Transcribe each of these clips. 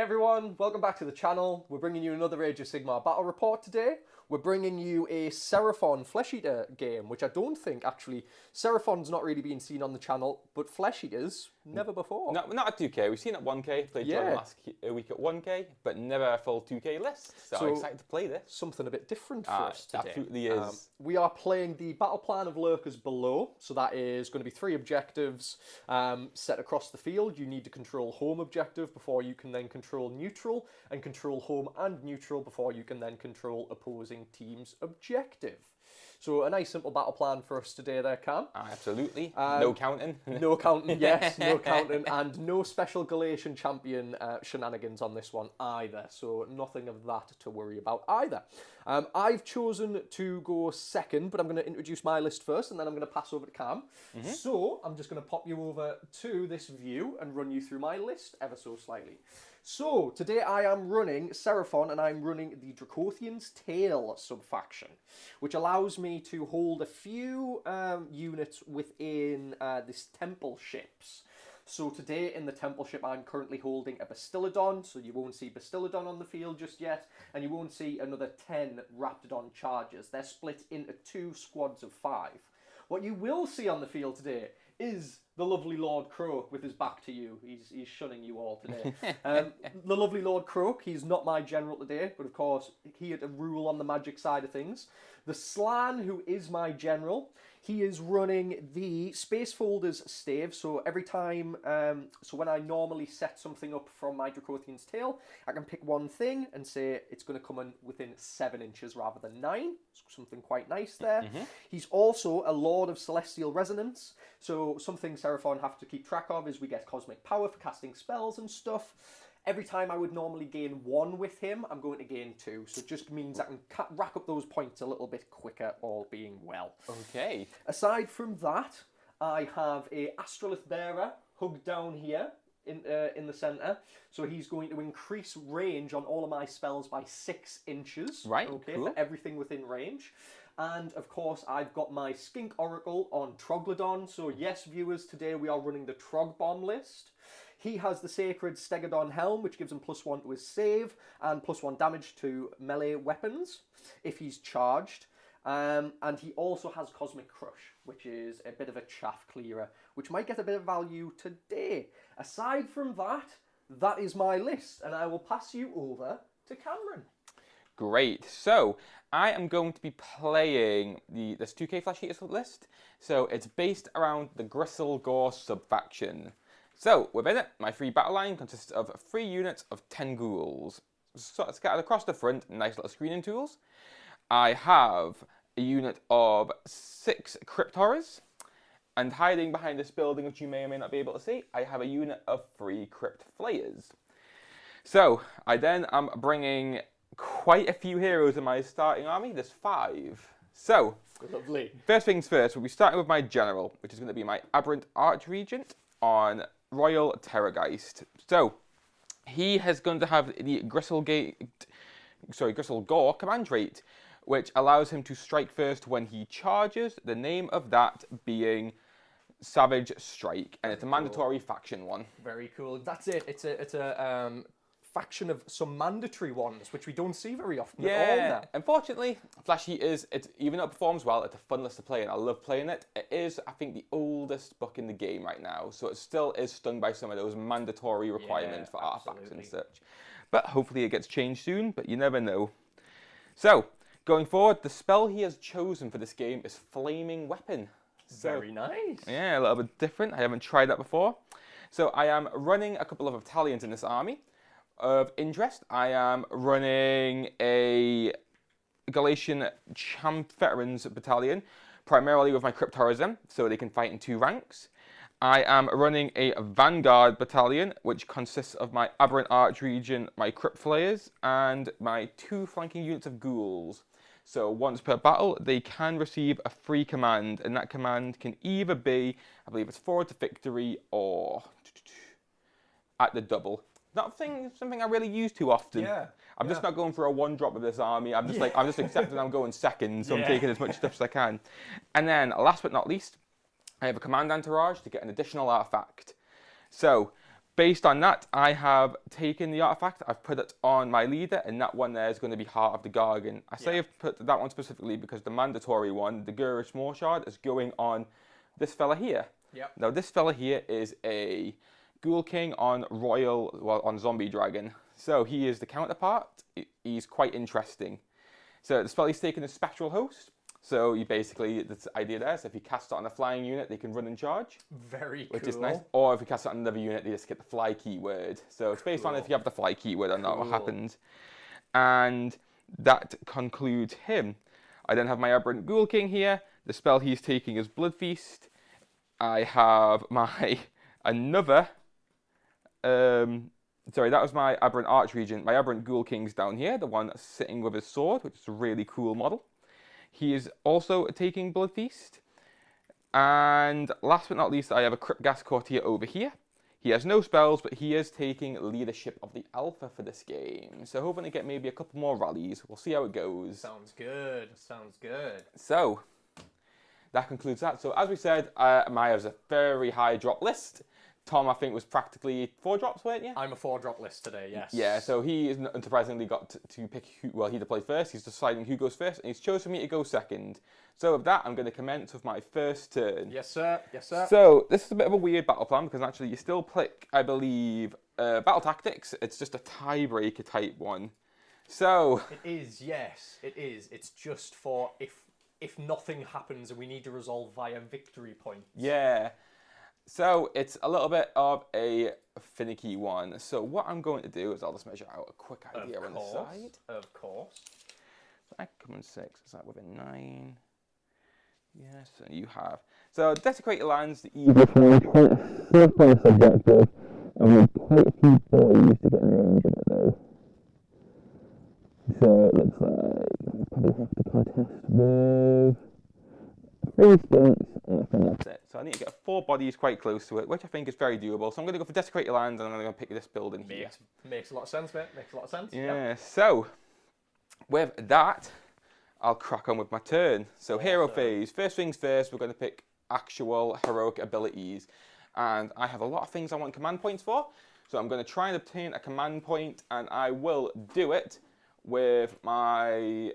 everyone, welcome back to the channel. We're bringing you another Age of Sigmar battle report today. We're bringing you a Seraphon Flesh Eater game, which I don't think actually, Seraphon's not really been seen on the channel, but Flesh Eaters, never before. Not at 2K, we've seen it at 1K, played John last week at 1K, but never a full 2K list, so I'm excited to play this. Something a bit different for us today. Absolutely is. We are playing the battle plan of Lurkers Below, so that is going to be 3 objectives set across the field. You need to control home objective before you can then control neutral, and control home and neutral before you can then control opposing team's objective. So a nice simple battle plan for us today there, Cam. Absolutely. No counting. No counting, yes, no counting, and no special Galatian champion shenanigans on this one either, so nothing of that to worry about either. I've chosen to go second, but I'm going to introduce my list first, and then I'm going to pass over to Cam. So I'm just going to pop you over to this view and run you through my list ever so slightly. So, today I am running Seraphon, and I'm running the Dracothian's Tale subfaction, which allows me to hold a few units within this temple ships. So today in the temple ship I'm currently holding a Bastiladon, so you won't see Bastiladon on the field just yet, and you won't see another 10 Raptidon chargers. They're split into 2 squads of 5. What you will see on the field today is the lovely Lord Croak with his back to you. He's shunning you all today. The lovely Lord Croak, he's not my general today, but of course he had to rule on the magic side of things. The Slan, who is my general, he is running the Space Folders stave, so every time, so when I normally set something up from my Dracothian's Tale, I can pick one thing and say it's going to come in within 7 inches rather than 9, something quite nice there. He's also a Lord of Celestial Resonance, so something Seraphon have to keep track of is we get cosmic power for casting spells and stuff. Every time I would normally gain 1 with him, I'm going to gain 2. So it just means I can rack up those points a little bit quicker, all being well. Okay. Aside from that, I have a Astrolith Bearer hugged down here in the centre. So he's going to increase range on all of my spells by 6 inches. Right, okay, cool. For everything within range. And, of course, I've got my Skink Oracle on Troglodon. So, yes, viewers, today we are running the Trog Bomb list. He has the Sacred Stegodon Helm, which gives him +1 to his save and +1 damage to melee weapons if he's charged. And he also has Cosmic Crush, which is a bit of a chaff clearer, which might get a bit of value today. Aside from that, that is my list, and I will pass you over to Cameron. Great. So, I am going to be playing this 2K Flesh Eaters list. So, it's based around the Gristle Gore subfaction. So, within it, my free battle line consists of 3 units of 10 ghouls, sort of scattered across the front, nice little screening tools. I have a unit of 6 Crypt Horrors, and hiding behind this building, which you may or may not be able to see, I have a unit of 3 Crypt Flayers. So, I then am bringing quite a few heroes in my starting army. There's 5. So, Lovely. First things first, we'll be starting with my general, which is going to be my Aberrant Archregent on Royal Terrorgeist. So, he is going to have the Gristle Gore command trait, which allows him to strike first when he charges, the name of that being Savage Strike, and it's a mandatory faction one. Very cool. That's it. It's a faction of some mandatory ones, which we don't see very often at all now. Unfortunately, Flesh Eaters, even though it performs well, it's a fun list to play, and I love playing it. It is, I think, the oldest book in the game right now, so it still is stung by some of those mandatory requirements for artifacts and such. But hopefully it gets changed soon, but you never know. So, going forward, the spell he has chosen for this game is Flaming Weapon. Very nice. Yeah, a little bit different. I haven't tried that before. So I am running a couple of battalions in this army. Of interest, I am running a Galatian Champ Veterans battalion, primarily with my Crypt Horrors in, so they can fight in 2 ranks. I am running a Vanguard battalion, which consists of my Aberrant Archregent, my Crypt Flayers, and my 2 flanking units of ghouls. So once per battle, they can receive a free command, and that command can either be, I believe it's Forward to Victory or at the double. Not something I really use too often. I'm just not going for a 1-drop with this army. I'm just I'm just accepting I'm going second, so I'm taking as much stuff as I can. And then, last but not least, I have a command entourage to get an additional artifact. So, based on that, I have taken the artifact, I've put it on my leader, and that one there is going to be Heart of the Gargan. I say I've put that one specifically because the mandatory one, the Gurish Morshard, is going on this fella here. Yep. Now, this fella here is a Ghoul King on on Zombie Dragon. So he is the counterpart. He's quite interesting. So the spell he's taking is Spectral Host. So you basically, the idea there is if you cast it on a flying unit, they can run and charge. Very cool. Which is nice. Or if you cast it on another unit, they just get the fly keyword. So it's based on if you have the fly keyword or not, what happens. And that concludes him. I then have my Aberrant Ghoul King here. The spell he's taking is Blood Feast. I have my another... sorry, that was my Aberrant Archregent. My Aberrant Ghoul King's down here, the one that's sitting with his sword, which is a really cool model. He is also taking Blood Feast. And last but not least, I have a Crypt Gas Courtier over here. He has no spells, but he is taking Leadership of the Alpha for this game. So hoping to get maybe a couple more rallies. We'll see how it goes. Sounds good. Sounds good. So, that concludes that. So as we said, Maya has a very high drop list. Tom, I think, was practically 4 drops, weren't you? I'm a 4-drop list today, yes. Yeah, so he is unsurprisingly got to pick who, he to play first. He's deciding who goes first, and he's chosen me to go second. So with that, I'm going to commence with my first turn. Yes, sir. Yes, sir. So this is a bit of a weird battle plan because actually you still pick, I believe, battle tactics. It's just a tiebreaker type one. So it is, yes, it is. It's just for if nothing happens and we need to resolve via victory points. Yeah. So it's a little bit of a finicky one. So what I'm going to do is I'll just measure out a quick idea on the side. Of course. So I come in 6. Is that within 9? Yes, and you have. So desecrate your lands. The evil one. First place objective. And we have quite a few boys to get in range of it though. So it looks like I probably have to contest with 3 stunts, and I think that's it. So I need to get 4 bodies quite close to it, which I think is very doable. So I'm going to go for Desecrate Your Lands, and I'm going to pick this building here. Makes a lot of sense, mate. Makes a lot of sense. Yeah, yep. So with that, I'll crack on with my turn. So Hero Phase. First things first, we're going to pick actual heroic abilities. And I have a lot of things I want command points for. So I'm going to try and obtain a command point, and I will do it with my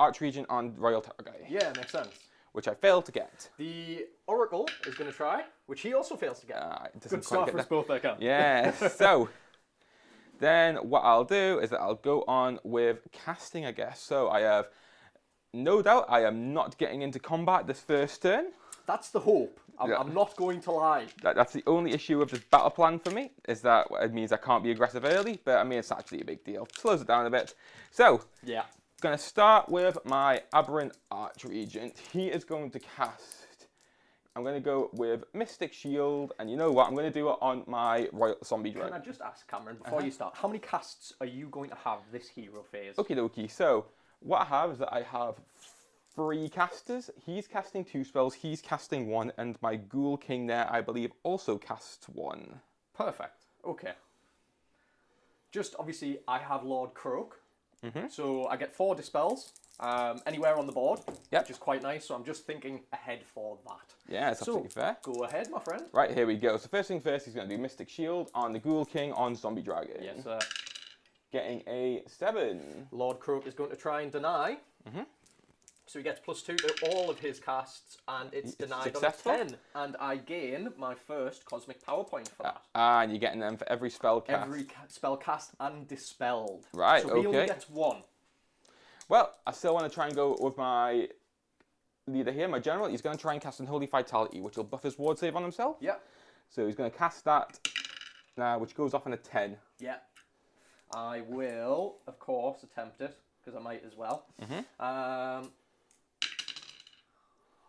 Archregent on Royal Targai. Yeah, makes sense. Which I failed to get. The Oracle is going to try, which he also fails to get. Good start for us both there, Cam. Yeah, so then what I'll do is that I'll go on with casting, I guess. So I have no doubt I am not getting into combat this first turn. That's the hope. I'm not going to lie. That's the only issue with this battle plan for me, is that it means I can't be aggressive early, but I mean, it's actually a big deal. Slows it down a bit. So, yeah. Going to start with my Aberrant Archregent. He is going to cast. I'm going to go with Mystic Shield, and you know what? I'm going to do it on my Royal Zombie Dragon. Can I just ask, Cameron, before you start, how many casts are you going to have this hero phase? Okie dokie. So what I have is that I have 3 casters. He's casting 2 spells. He's casting 1, and my Ghoul King there, I believe, also casts 1. Perfect. Okay. Just obviously, I have Lord Croak. So I get 4 dispels anywhere on the board, which is quite nice. So I'm just thinking ahead for that. Yeah, it's absolutely fair. Go ahead, my friend. Right, here we go. So first thing first, he's going to do Mystic Shield on the Ghoul King on Zombie Dragon. Yes, sir. Getting a 7. Lord Croak is going to try and deny. So he gets +2 to all of his casts, and it's denied successful. on a 10. And I gain my first Cosmic Power Point for that. And you're getting them for every spell cast. Every spell cast and dispelled. Right, so he only gets 1. Well, I still want to try and go with my leader here, my general. He's going to try and cast Unholy Vitality, which will buff his ward save on himself. Yep. So he's going to cast that now, which goes off on a 10. Yeah. I will, of course, attempt it, because I might as well.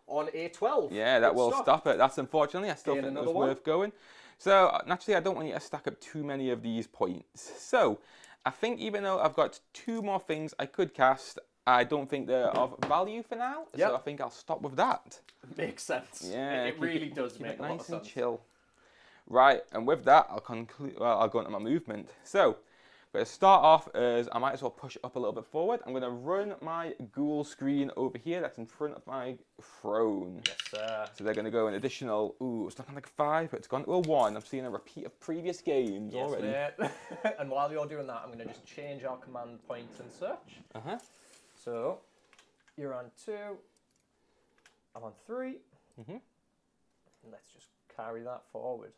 On a 12. Yeah, that will stop it. That's unfortunately, I still think it was worth going. So naturally, I don't want you to stack up too many of these points. So I think even though I've got 2 more things I could cast, I don't think they're of value for now. Yep. So I think I'll stop with that. Makes sense. Yeah, it really does make a lot of sense. Nice and chill. Right, and with that, I'll conclude. Well, I'll go into my movement. So But to start off, is I might as well push up a little bit forward. I'm going to run my ghoul screen over here. That's in front of my throne. Yes, sir. So they're going to go an additional, ooh, it's looking like a 5, but it's gone to a 1. I'm seeing a repeat of previous games already. Mate. And while you're doing that, I'm going to just change our command points and search. So, you're on 2. I'm on 3. And let's just carry that forward.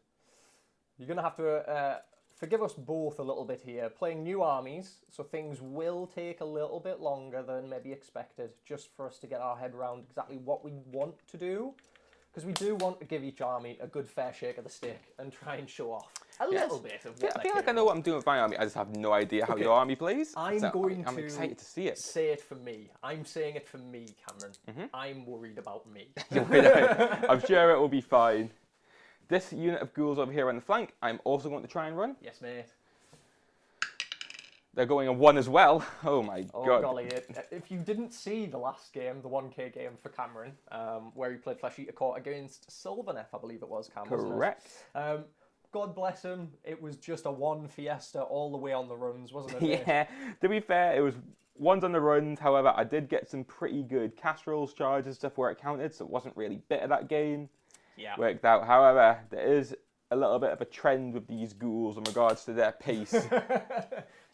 You're going to have to forgive us both a little bit here. Playing new armies, so things will take a little bit longer than maybe expected, just for us to get our head around exactly what we want to do. Because we do want to give each army a good fair shake of the stick and try and show off a little bit of what I feel like I know what I'm doing with my army. I just have no idea how your army plays. I'm excited to see it. Say it for me. I'm saying it for me, Cameron. I'm worried about me. I'm sure it will be fine. This unit of ghouls over here on the flank, I'm also going to try and run. Yes, mate. They're going a 1 as well. Oh my god. Oh golly, if you didn't see the last game, the 1K game for Cameron, where he played Flesh Eater Court against Sylvaneth, I believe it was, Cam, Correct. wasn't it? God bless him, it was just a 1 fiesta all the way on the runs, wasn't it? Yeah, to be fair, it was 1s on the runs. However, I did get some pretty good casseroles, charges, stuff where it counted, so it wasn't really bitter that game. Yeah. Worked out. However, there is a little bit of a trend with these ghouls in regards to their pace.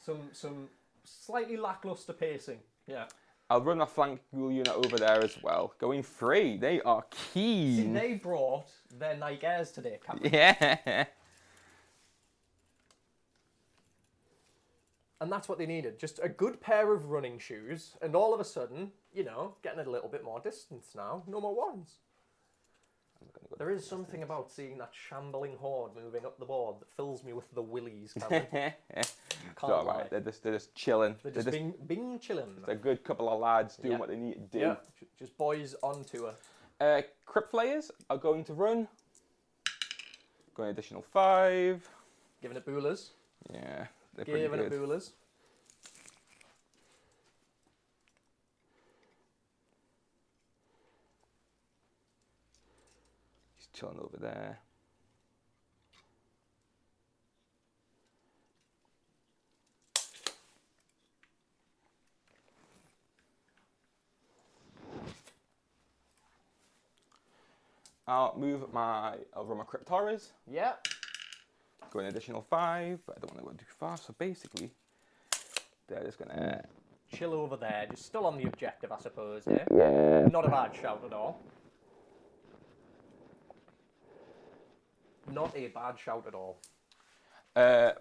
some slightly lackluster pacing. Yeah. I'll run a flank ghoul unit over there as well. Going 3. They are keen. See, they brought their Night Airs today, Cameron. Yeah. And that's what they needed. Just a good pair of running shoes, and all of a sudden, you know, getting a little bit more distance now. No more 1s. There is something about seeing that shambling horde moving up the board that fills me with the willies, Cameron. It's all right. They're just chilling. They're just being chilling. They're a good couple of lads doing what they need to do. Yeah, just boys on tour. Crypt Flayers are going to run. Going additional 5. Giving it boolers. Yeah, they're pretty Giving good. it boolers. Chilling over there. I'll run my Cryptoras. Yeah. Go an additional 5, but I don't want to go too far. So basically, they're just gonna chill over there. Just still on the objective, I suppose. Yeah. Yeah. Not a bad shout at all. Not a bad shout at all.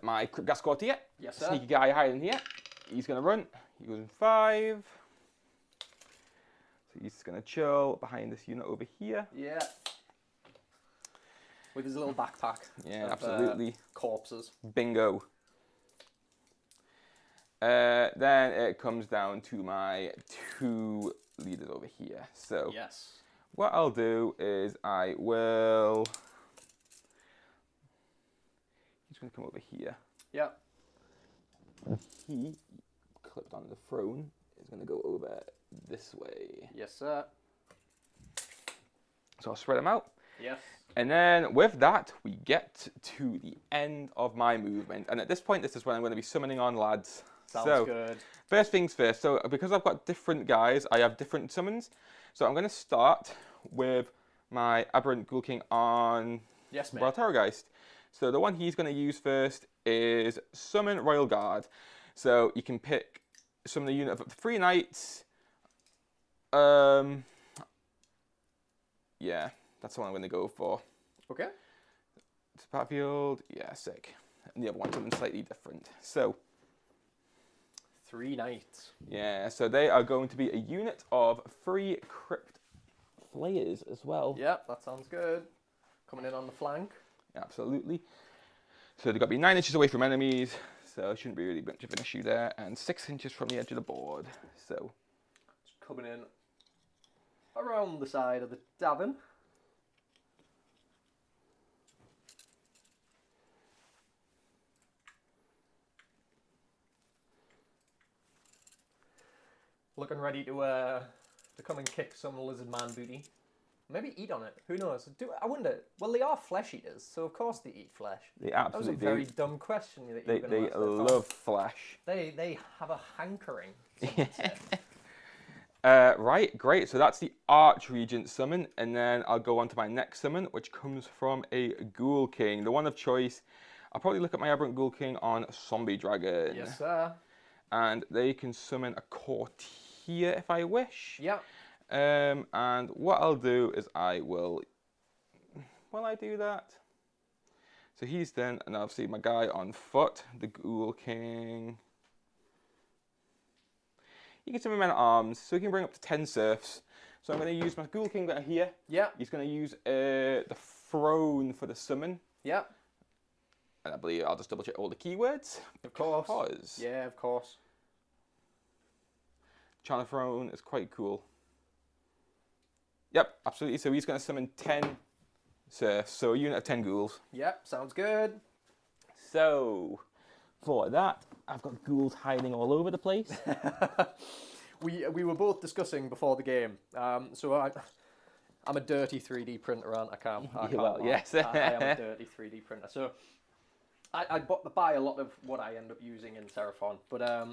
My Crypt Gascoigne here. Yes, sir. Sneaky guy hiding here. He's gonna run. He goes in 5. So he's just gonna chill behind this unit over here. Yeah. With his little backpack. Yeah, of, absolutely. Corpses. Bingo. Then it comes down to my 2 leaders over here. So yes. What I'll do is I will. He's going to come over here. Yeah. He, clipped on the throne, is going to go over this way. Yes, sir. So I'll spread them out. Yes. And then with that, we get to the end of my movement. And at this point, this is when I'm going to be summoning on lads. Sounds good. First things first. So because I've got different guys, I have different summons. So I'm going to start with my Aberrant Ghoul King on Bartargeist. So the one he's going to use first is Summon Royal Guard. So you can pick summon a unit of up to 3 knights. Yeah, that's the one I'm going to go for. Okay. It's battlefield. Yeah, sick. And the other one's something slightly different. So 3 knights. Yeah, so they are going to be a unit of 3 Crypt Flayers as well. Yep, that sounds good. Coming in on the flank. Absolutely. So they've got to be 9 inches away from enemies, so it shouldn't be really much of an issue there, and 6 inches from the edge of the board. So just coming in around the side of the davin. Looking ready to come and kick some lizard man booty. Maybe eat on it. Who knows? I wonder. Well, they are flesh eaters, so of course they eat flesh. They That was a absolutely very do. dumb question that you were going They to ask there, Tom. love flesh. They have a hankering. Some would say. Right, great. So that's the Archregent summon, and then I'll go on to my next summon, which comes from a Ghoul King, the one of choice. I'll probably look at my Aberrant Ghoul King on Zombie Dragon. Yes, sir. And they can summon a Courtier if I wish. Yeah. And what I'll do is I will I do that? So he's then, and obviously my guy on foot, the Ghoul King. He can summon men at arms, so he can bring up to 10 serfs. So I'm going to use my Ghoul King that here. Yeah. He's going to use the throne for the summon. Yeah. And I believe I'll just double check all the keywords. Of course. Because Yeah, of course. Channel Throne is quite cool. Yep, absolutely. So he's going to summon 10 serfs, so a unit of 10 ghouls. Yep, sounds good. So for that, I've got ghouls hiding all over the place. We were both discussing before the game. So I'm a dirty 3D printer, aren't I? I can't Well, lie. yes. I am a dirty 3D printer. So I buy a lot of what I end up using in Seraphon, but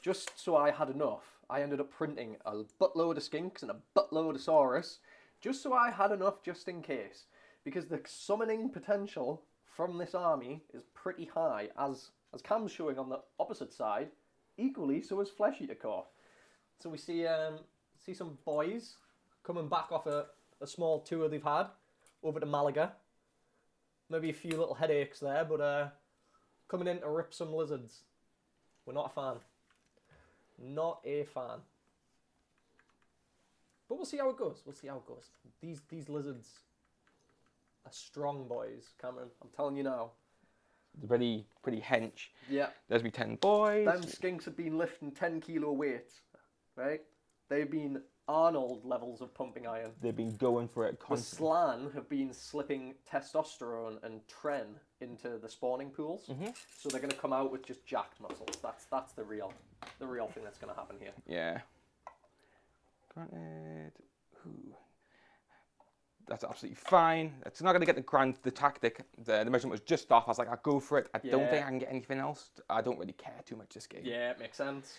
just so I had enough, I ended up printing a buttload of skinks and a buttload of saurus, just so I had enough just in case. Because the summoning potential from this army is pretty high, as Cam's showing on the opposite side. Equally, so is Flesh Eater Core. So we see some boys coming back off a small tour they've had over to Malaga. Maybe a few little headaches there, but coming in to rip some lizards. We're not a fan. Not a fan. But we'll see how it goes. We'll see how it goes. These lizards are strong boys, Cameron. I'm telling you now. They're pretty hench. Yeah. There's me 10 boys. Them skinks have been lifting 10 kilo weights, right? They've been Arnold levels of pumping iron. They've been going for it The constantly. Slan have been slipping testosterone and tren into the spawning pools, so they're going to come out with just jacked muscles. That's the real thing that's going to happen here. Yeah. Granted. Ooh. That's absolutely fine. It's not going to get the tactic. The measurement was just off. I was like, I'll go for it. I don't think I can get anything else. I don't really care too much this game. Yeah, it makes sense.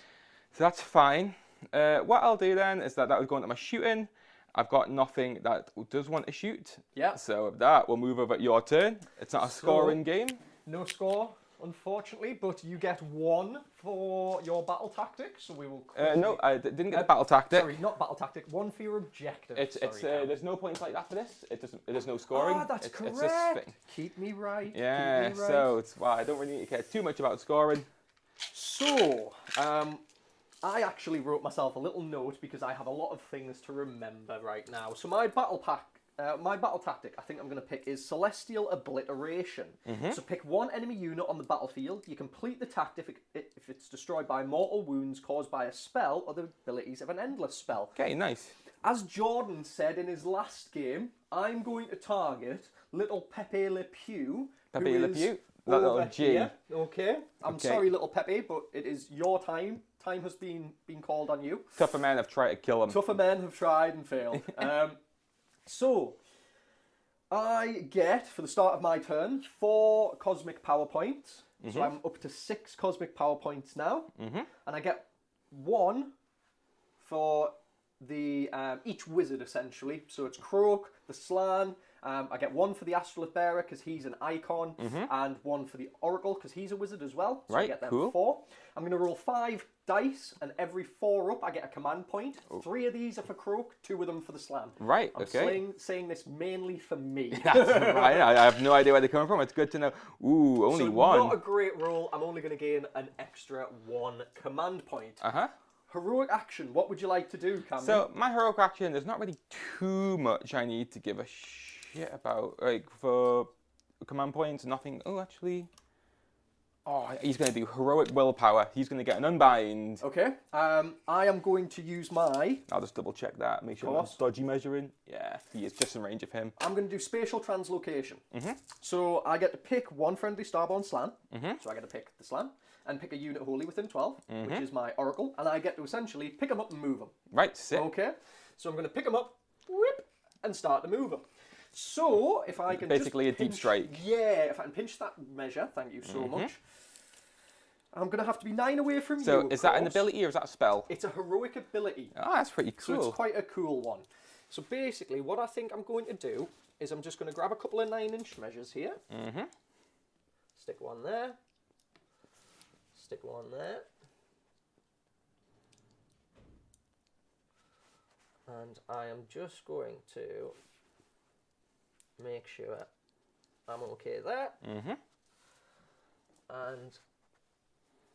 So that's fine. What I'll do then is that will go into my shooting. I've got nothing that does want to shoot. Yeah. So with that, we'll move over to your turn. It's not a scoring game. No score, unfortunately, but you get 1 for your battle tactic, so we will... No, I didn't get the battle tactic. Sorry, not battle tactic, 1 for your objective. There's no points like that for this. There's no scoring. Ah, that's correct. It's this thing. Keep me right. Yeah, keep me right. so I don't really care too much about scoring. So, I actually wrote myself a little note because I have a lot of things to remember right now. So my battle tactic, I think I'm going to pick is Celestial Obliteration. So pick 1 enemy unit on the battlefield. You complete the tactic if it's destroyed by mortal wounds caused by a spell or the abilities of an endless spell. Okay, nice. As Jordan said in his last game, I'm going to target little Pepe Le Pew. Pepe Le Pew? That Over little G. here. Okay. I'm sorry, little Pepe, but it is your time. Time has been called on you. Tougher men have tried to kill him. Tougher men have tried and failed. So, I get, for the start of my turn, 4 cosmic power points. So I'm up to 6 cosmic power points now. And I get 1 for the each wizard, essentially. So it's Croak, the Slan. I get 1 for the Astrolith Bearer because he's an icon, and 1 for the Oracle because he's a wizard as well. So I get them 4. I'm going to roll 5 dice, and every 4 up I get a command point. 3 of these are for Croak, 2 of them for the Slan. Right, I'm saying this mainly for me. Right, I have no idea where they're coming from. It's good to know. Ooh, only so 1. Not a great roll. I'm only going to gain an extra 1 command point. Heroic action. What would you like to do, Cameron? So my heroic action, there's not really too much I need to give a shit about. Like for command points, nothing. Oh, actually. Oh, he's going to do heroic willpower. He's going to get an unbind. Okay. I am going to use my... I'll just double check that. Make sure I'm not dodgy measuring. Yeah, he is just in range of him. I'm going to do spatial translocation. So I get to pick 1 friendly Starborn Slan. So I get to pick the Slan and pick a unit wholly within 12, which is my Oracle. And I get to essentially pick them up and move them. Right, sick. Okay. So I'm going to pick them up, whip, and start to move them. So if I can basically just a deep strike. Yeah, if I can pinch that measure, thank you so much. I'm going to have to be 9 away from you. So is that an course. ability or is that a spell? It's a heroic ability. Oh, that's pretty cool. So it's quite a cool one. So basically, what I think I'm going to do is I'm just going to grab a couple of 9-inch measures here. Stick one there. Stick one there. And I am just going to make sure I'm okay there. And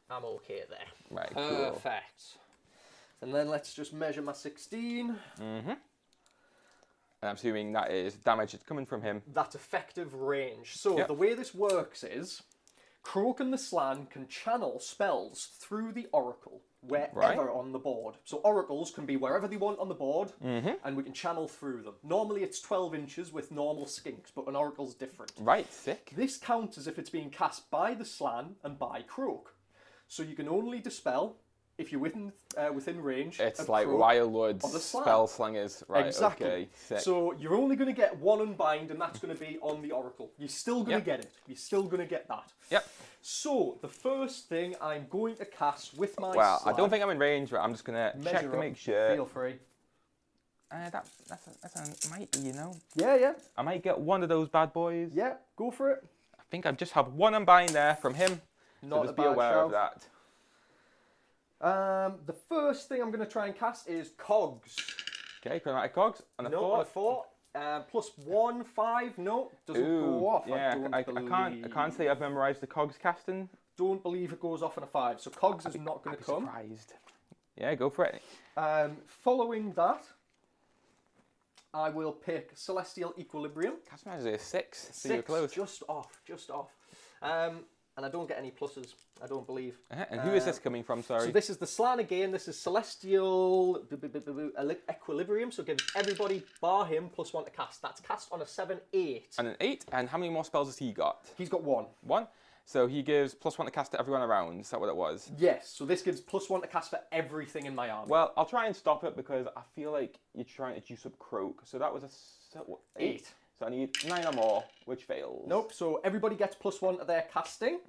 I'm okay there. Right, cool. Perfect. And then let's just measure my 16. And I'm assuming that is damage that's coming from him. That's effective range. So the way this works is, Croak and the Slan can channel spells through the Oracle wherever on the board. So oracles can be wherever they want on the board, and we can channel through them. Normally it's 12 inches with normal skinks, but an oracle's different. Right, sick. This counts as if it's being cast by the Slan and by Croak. So you can only dispel if you're within range. It's like Wildwood's spell slingers. Right, exactly. Okay, sick. So you're only going to get one unbind, and that's going to be on the Oracle. You're still going to get it. You're still going to get that. Yep. So the first thing I'm going to cast with my Well, Slan, I don't think I'm in range, but I'm just going to check to make sure. Feel free. That's a might be, you know. Yeah. I might get one of those bad boys. Yeah, go for it. I think I just have one unbind there from him. Not so just a be bad aware shout. of that. The first thing I'm going to try and cast is Cogs. Okay, chromatic cogs on a 4. On a 4. Plus 1, 5. No, doesn't go off. Yeah, I can't say I've memorized the cogs casting. Don't believe it goes off on a 5. So Cogs is not going to come. Surprised. Yeah, go for it. Following that, I will pick Celestial Equilibrium. Cast magic is 6. So 6, you're close. just off. And I don't get any pluses, I don't believe. And who is this coming from, sorry? So this is the Slan again. This is Celestial Equilibrium. So it gives everybody, bar him, +1 to cast. That's cast on a 7, 8. And an 8. And how many more spells has he got? He's got 1. 1. So he gives +1 to cast to everyone around. Is that what it was? Yes. So this gives +1 to cast for everything in my army. Well, I'll try and stop it because I feel like you're trying to juice up Croak. So that was a 8. So I need 9 or more, which fails. Nope, so everybody gets +1 to their casting.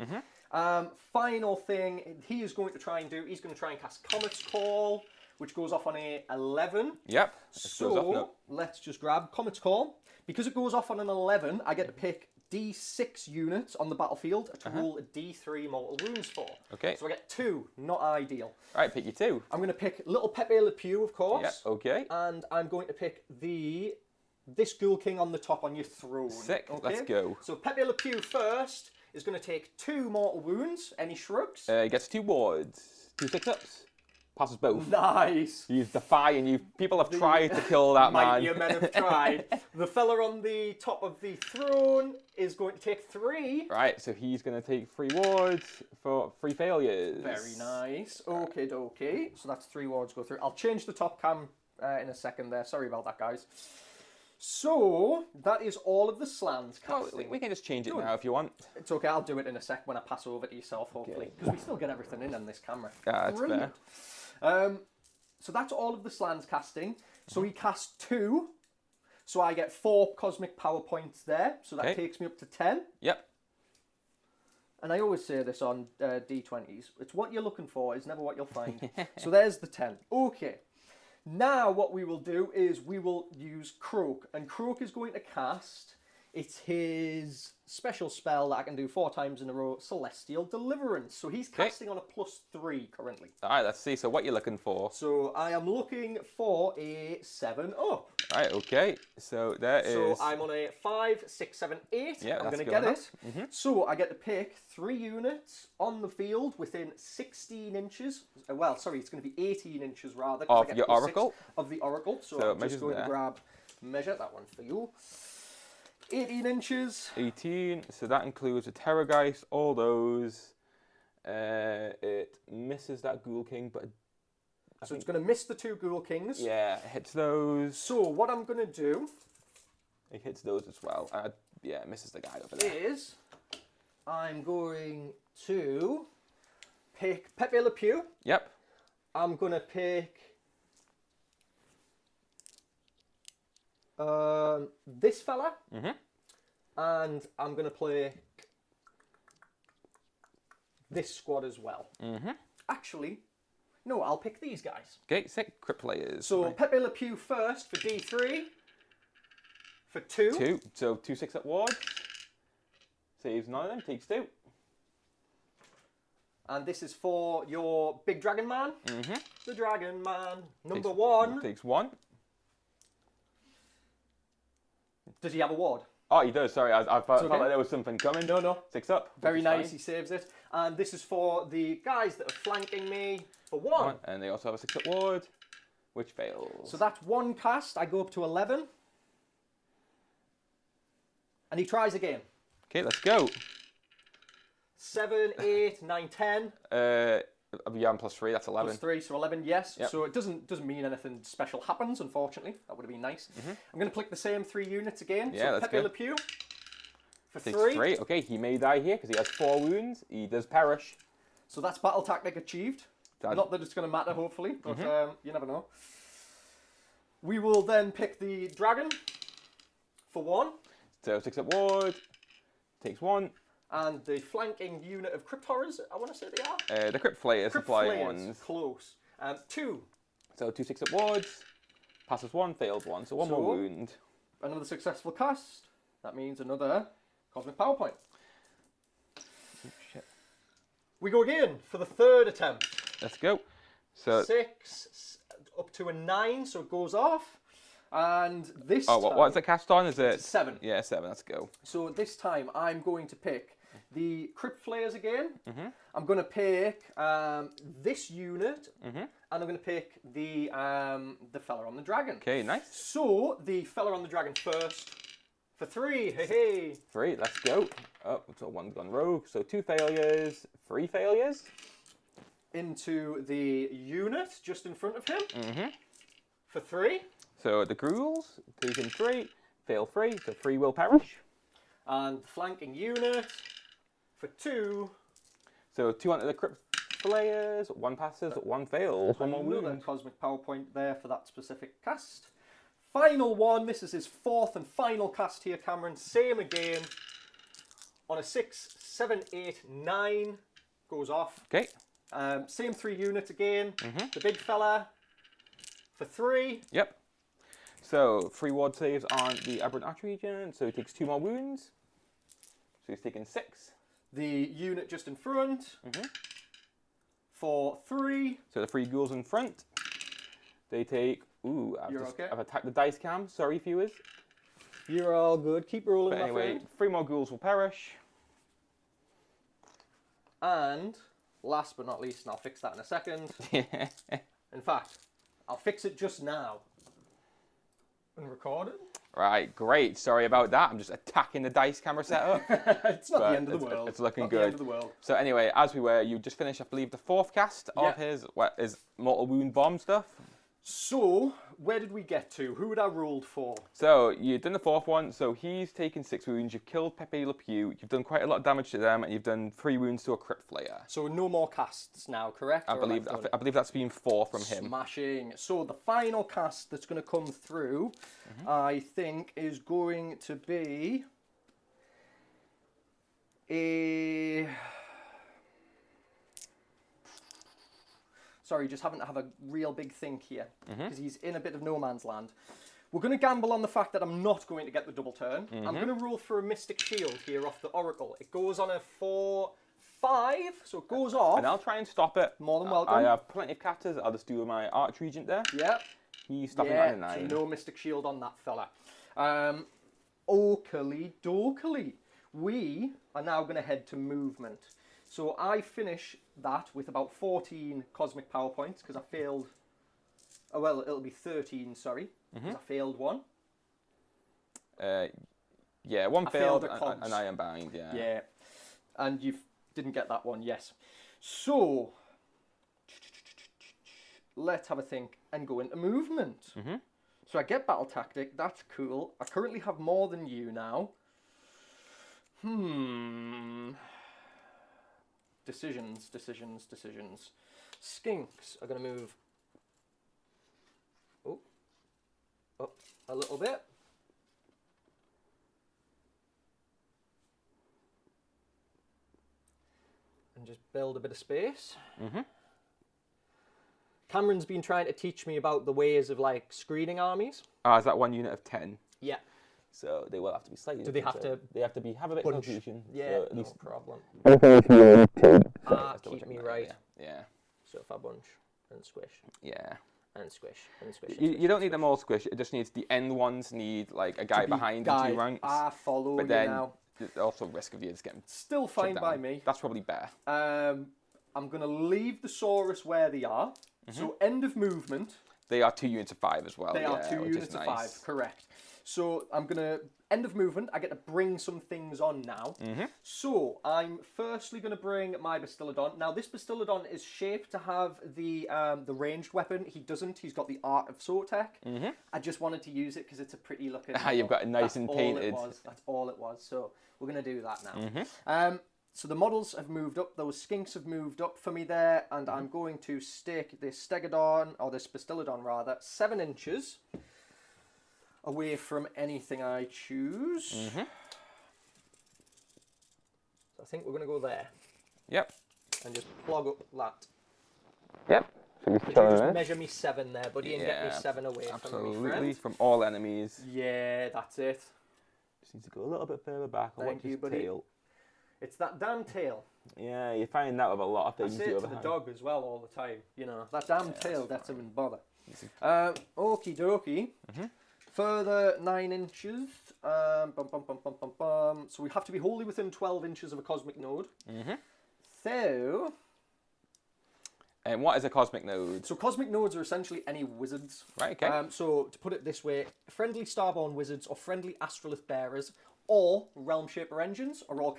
Final thing he is going to try and do, he's going to try and cast Comet's Call, which goes off on a 11. Yep. So let's just grab Comet's Call. Because it goes off on an 11, I get to pick D6 units on the battlefield to roll a D3 mortal wounds for. Okay. So I get 2, not ideal. Right, pick your 2. I'm going to pick Little Pepe Le Pew, of course. Yep, okay. And I'm going to pick this Ghoul King on the top on your throne. Sick, okay? let's go. So Pepe Le Pew first is going to take 2 mortal wounds. Any shrugs? He gets 2 wards, 2 6-ups. Passes both. Nice. He's defying you. People have tried to kill that man. Mightier men have tried. The fella on the top of the throne is going to take 3. Right, so he's going to take 3 wards for 3 failures. Very nice. Okay, okay. So that's 3 wards go through. I'll change the top cam in a second there. Sorry about that, guys. So, that is all of the Slans casting. Oh, we can just change it now if you want. It's okay, I'll do it in a sec when I pass over to yourself, hopefully. Because we still get everything in on this camera. Yeah, that's brilliant. fair. So that's all of the Slans casting. So he casts 2. So I get 4 cosmic power points there. So that takes me up to 10. Yep. And I always say this on D20s. It's what you're looking for is never what you'll find. So there's the 10. Okay. Now what we will do is we will use Croak. And Croak is going to cast, it's his special spell that I can do 4 times in a row, Celestial Deliverance. So he's casting on a +3 currently. Alright, let's see. So what you're looking for? So I am looking for a 7 up. Alright, okay. So there is... So I'm on a 5, 6, 7, 8. Yeah, I'm going to get it. So I get to pick 3 units on the field within 16 inches. Well, sorry, it's going to be 18 inches rather. Of your Oracle? Of the Oracle. So I'm just going to grab measure, that one for you. 18 inches. 18. So that includes a Terrorgeist, all those. It misses that Ghoul King, but... So it's going to miss the 2 Ghoul Kings. Yeah, it hits those. So what I'm going to do... It hits those as well. Yeah, it misses the guy over there. Is I'm going to pick Pepe Le Pew. Yep. I'm going to pick this fella, and I'm going to play this squad as well. Actually, no, I'll pick these guys. Okay, sick. Crypt players. So Pepe Le Pew first for D3, for 2. 2. So 2 6-up wards. Saves none of them, takes 2. And this is for your big dragon man. The dragon man. Number Takes, 1. Takes 1. Does he have a ward? Oh, he does. Sorry, I felt okay. like there was something coming. No. 6-up. Very nice. He saves it. And this is for the guys that are flanking me for 1. And they also have a 6-up ward, which fails. So that's 1 cast. I go up to 11. And he tries again. Okay, let's go. 7, 8, 9, 10. Yeah, and plus 3, that's 11. Plus 3, so 11, yes. Yep. So it doesn't mean anything special happens, unfortunately. That would have been nice. I'm going to click the same 3 units again. Yeah, so that's Pepe good. Le Pew for Takes 3. 3. Okay, he may die here because he has 4 wounds. He does perish. So that's battle tactic achieved. Not that it's going to matter, hopefully, but you never know. We will then pick the dragon for 1. So 6-up ward. Takes 1. And the flanking unit of crypt horrors, I want to say they are. The crypt flayers, Crypt supply flayers, ones. close. 2. So 2 6-up wards. Passes 1, fails 1. So 1 more wound. Another successful cast. That means another cosmic power point. Oh, shit. We go again for the 3rd attempt. Let's go. So 6 up to a 9, so it goes off. And this time... what's it cast on? Is it 7? Yeah, 7. Let's go. So this time I'm going to pick the crypt flayers again. I'm going to pick this unit, and I'm going to pick the fella on the dragon. Okay, nice. So the fella on the dragon first for 3. Hey. 3. Let's go. Oh, so 1's gone rogue. So 2 failures, 3 failures. Into the unit just in front of him for 3. So the ghouls, taking 3, fail 3, so 3 will perish. And the flanking unit for 2. So 2 onto the crypt flayers, 1 passes, 1 fails, 1 more Another wound. cosmic power point there for that specific cast. Final one. This is his 4th and final cast here, Cameron. Same again. On a 6, 7, 8, 9 goes off. Okay. Same 3 units again. The big fella for 3. Yep. So 3 ward saves on the aberrant archregent, so he takes 2 more wounds. So he's taking 6. The unit just in front for 3. So the 3 ghouls in front, they take... Ooh, I've attacked the dice cam. Sorry, viewers. You're all good. Keep rolling, But my anyway, friend. 3 more ghouls will perish. And last but not least, and I'll fix that in a second. In fact, I'll fix it just now. And record it. Right, great. Sorry about that. I'm just attacking the dice camera setup. It's not the end of the world. It's looking not good. The end of the world. So anyway, as we were, you just finished, I believe, the 4th cast of his mortal wound bomb stuff. So, where did we get to? Who had I rolled for? So you've done the 4th one. So he's taken 6 wounds. You've killed Pepe Le Pew. You've done quite a lot of damage to them, and you've done 3 wounds to a crypt flayer. So no more casts now, correct? I believe that's been 4 from him. Smashing. So the final cast that's going to come through, I think, is going to be a... Sorry, just having to have a real big think here, because he's in a bit of no man's land. We're going to gamble on the fact that I'm not going to get the double turn. I'm going to roll for a Mystic Shield here off the Oracle. It goes on a 4-5, so it goes off. And I'll try and stop it. More than welcome. I have plenty of casters. I'll just do my Archregent there. Yep. He's stopping that at 9. So no Mystic Shield on that fella. Oakley dokely. We are now going to head to movement. So I finish that with about 14 cosmic power points because I failed. Oh, well, it'll be 13, sorry. Because I failed 1. Yeah, 1 failed and I am bound, yeah. Yeah. And you didn't get that one, yes. So, let's have a think and go into movement. So I get battle tactic, that's cool. I currently have more than you now. Decisions. Skinks are going to move up a little bit. and just build a bit of space. Mm-hmm. Cameron's been trying to teach me about the ways of like screening armies. Ah, is that 1 unit of 10? Yeah. So they will have to be slightly. Do they have to? They have to have a bit of bunch? confusion. Yeah, So at no least problem. let's double Keep check me that, right. Yeah. So if I bunch and squish Yeah. and squish and squish. You don't need them all squished. It just needs the end ones need like a guy behind the 2 ranks. I follow but you then now. there's also risk of you just getting Still fine by down. me. That's probably better. I'm going to leave the Saurus where they are. So end of movement. They are 2 units of 5 as well. They are 2 which units is of nice. 5, correct. So I'm going to, end of movement, I get to bring some things on now. So I'm firstly going to bring my Bastiladon. Now this Bastiladon is shaped to have the ranged weapon. He doesn't. He's got the Art of Sortek. I just wanted to use it because it's a pretty looking... You've got it nice and painted. That's all it was. So we're going to do that now. So the models have moved up, those skinks have moved up for me there, and I'm going to stick this Stegodon, or this Bastiladon rather, 7 inches away from anything I choose. So I think we're going to go there. Yep. And just plug up that. Yep. So Could you just measure me 7 there, buddy, and get me 7 away from me, absolutely, friend? from all enemies. Yeah, that's it. Just need to go a little bit further back. I want his tail. It's that damn tail. Yeah, you find that with a lot of I things. say it to the dog as well all the time. You know, that damn tail gets him in bother. Okie dokie. Further 9 inches. So we have to be wholly within 12 inches of a cosmic node. So... And what is a cosmic node? So cosmic nodes are essentially any wizards. Right, okay. So to put it this way, friendly starborn wizards or friendly astrolith bearers or realm shaper engines are all...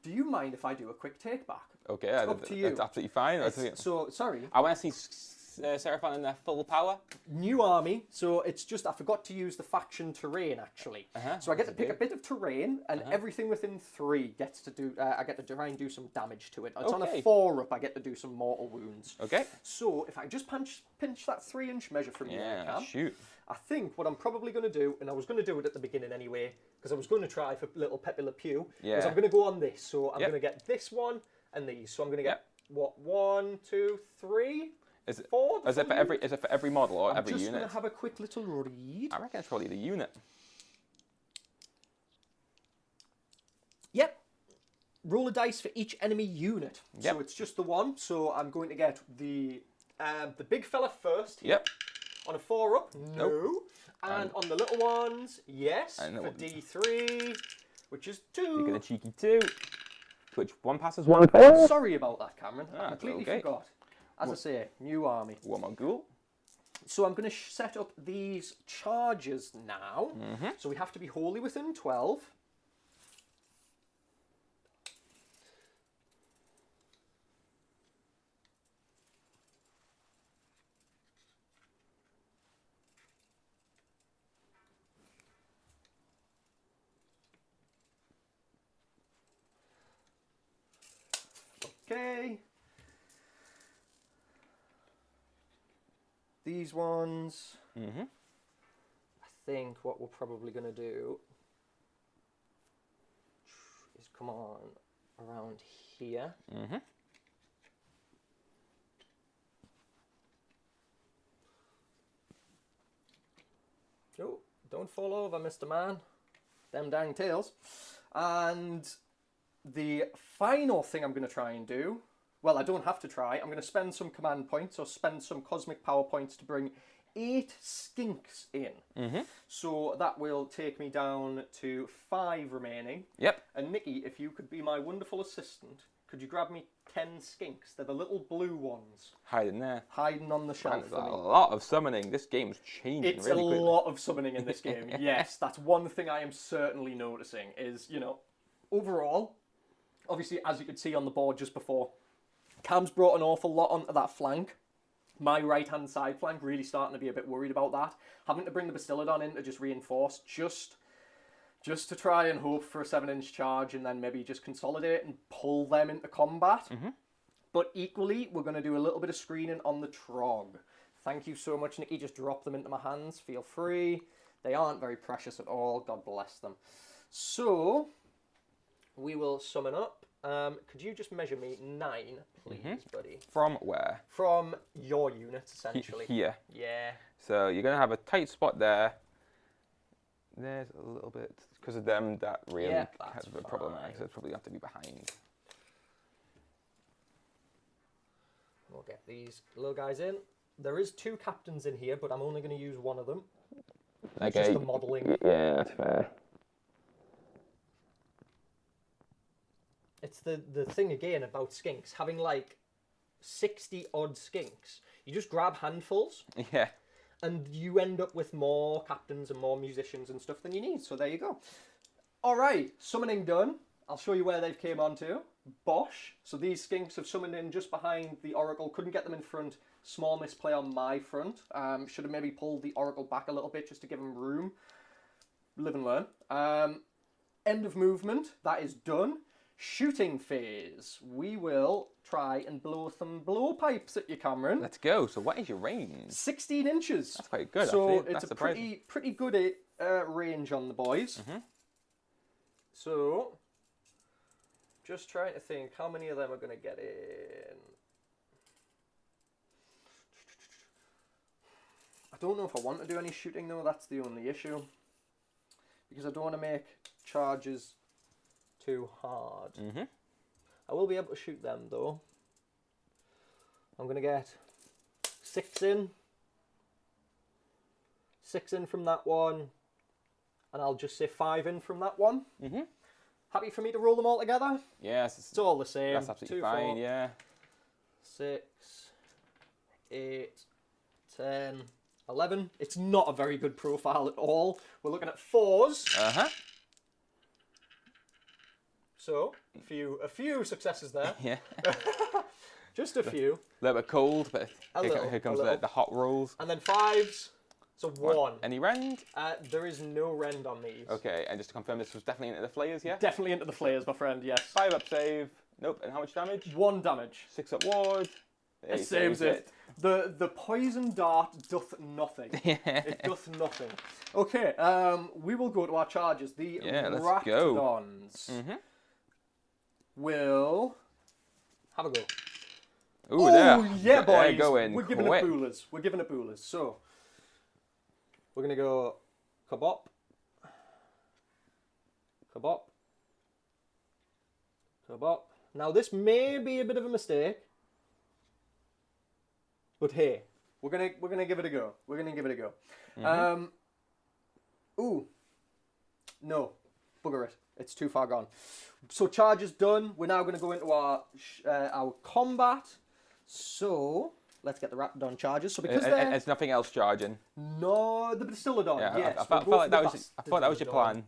Do you mind if I do a quick take back? Okay, it's up to you. That's absolutely fine. So, sorry. I want to see Seraphon in their full power. New army, so it's just, I forgot to use the faction terrain, actually. So I get to pick a bit of terrain, and everything within 3 gets to do, I get to try and do some damage to it. It's on a 4-up, I get to do some mortal wounds. Okay. So, if I just pinch that 3-inch measure from you, shoot. I think what I'm probably going to do, and I was going to do it at the beginning anyway, because I was going to try for little Pepe Le Pew, because I'm going to go on this. So I'm going to get this one and these. So I'm going to get, what, 1, 2, 3, 4? Is it for every model or every unit? I'm just going to have a quick little read. I reckon it's probably the unit. Yep. Roll a dice for each enemy unit. So it's just the one. So I'm going to get the big fella first. Yep. On a 4-up, no. Nope. And on the little ones, yes, for D3, which is 2. You get a cheeky 2, which one passes, one fails. Sorry about that, Cameron. I completely forgot. As I say, new army. One more ghoul. So I'm going to set up these charges now. So we have to be wholly within 12. Okay. These ones, I think what we're probably going to do is come on around here. Oh, don't fall over, Mr. Man. Them dang tails. And the final thing I'm going to try and do, well, I don't have to try. I'm going to spend some command points or spend some cosmic power points to bring 8 skinks in. So that will take me down to 5 remaining. Yep. And Nikki, if you could be my wonderful assistant, could you grab me 10 skinks? They're the little blue ones. Hiding there. Hiding on the shelf for me. A lot of summoning. This game's changing it's really quickly. It's a lot of summoning in this game. Yes, that's one thing I am certainly noticing is, you know, overall, obviously, as you could see on the board just before, Cam's brought an awful lot onto that flank. My right-hand side flank, really starting to be a bit worried about that. Having to bring the Bastiladon in to just reinforce, just to try and hope for a 7-inch charge and then maybe just consolidate and pull them into combat. But equally, we're going to do a little bit of screening on the TROG. Thank you so much, Nikki. Just drop them into my hands. Feel free. They aren't very precious at all. God bless them. So, we will summon up Could you just measure me 9, please, buddy? From where? From your unit, essentially. Here. Yeah. So you're going to have a tight spot there. There's a little bit, because of them, that really has a bit problematic, so it's probably have to be behind. We'll get these little guys in. There is 2 captains in here, but I'm only going to use one of them. Okay. It's just the modelling. Yeah, that's fair. It's the thing again about skinks, having like 60 odd skinks. You just grab handfuls. Yeah. And you end up with more captains and more musicians and stuff than you need. So there you go. All right, summoning done. I'll show you where they've came onto. Bosh. So these skinks have summoned in just behind the Oracle. Couldn't get them in front. Small misplay on my front. Should have maybe pulled the Oracle back a little bit just to give him room. Live and learn. End of movement. That is done. Shooting phase. We will try and blow some blowpipes at you, Cameron. Let's go. So what is your range? 16 inches. That's quite good, so actually. It's a pretty good range on the boys. So, just trying to think how many of them are going to get in. I don't know if I want to do any shooting though, that's the only issue. Because I don't want to make charges too hard. I will be able to shoot them though. I'm going to get 6 in. 6 in from that one. And I'll just say 5 in from that one. Happy for me to roll them all together? Yes. It's all the same. That's absolutely 2, fine, 4, yeah. 6, 8, 10, 11. It's not a very good profile at all. We're looking at 4s. So, a few successes there. Yeah. Just a few. A little bit cold, but here comes the hot rolls. And then 5s. So 1. Any rend? There is no rend on these. Okay, and just to confirm, this was definitely into the flayers, yeah? Definitely into the flayers, my friend, yes. 5 up save. Nope, and how much damage? 1 damage. 6 up ward. It saves it. The poison dart doth nothing. It doth nothing. Okay, we will go to our charges. The Raptidons will have a go. Ooh, there. Yeah, boys. Going We're giving it boolers. We're giving it boolers. So, we're going to go kabop. Kabop. Kabop. Now, this may be a bit of a mistake. But hey, we're gonna give it a go. We're gonna give it a go. Ooh, no, bugger it. It's too far gone. So charge is done. We're now gonna go into our combat. So let's get the Raptidon charges. So because there's nothing else charging. No, the Bastillodon. Yeah, yes, I thought that was your plan.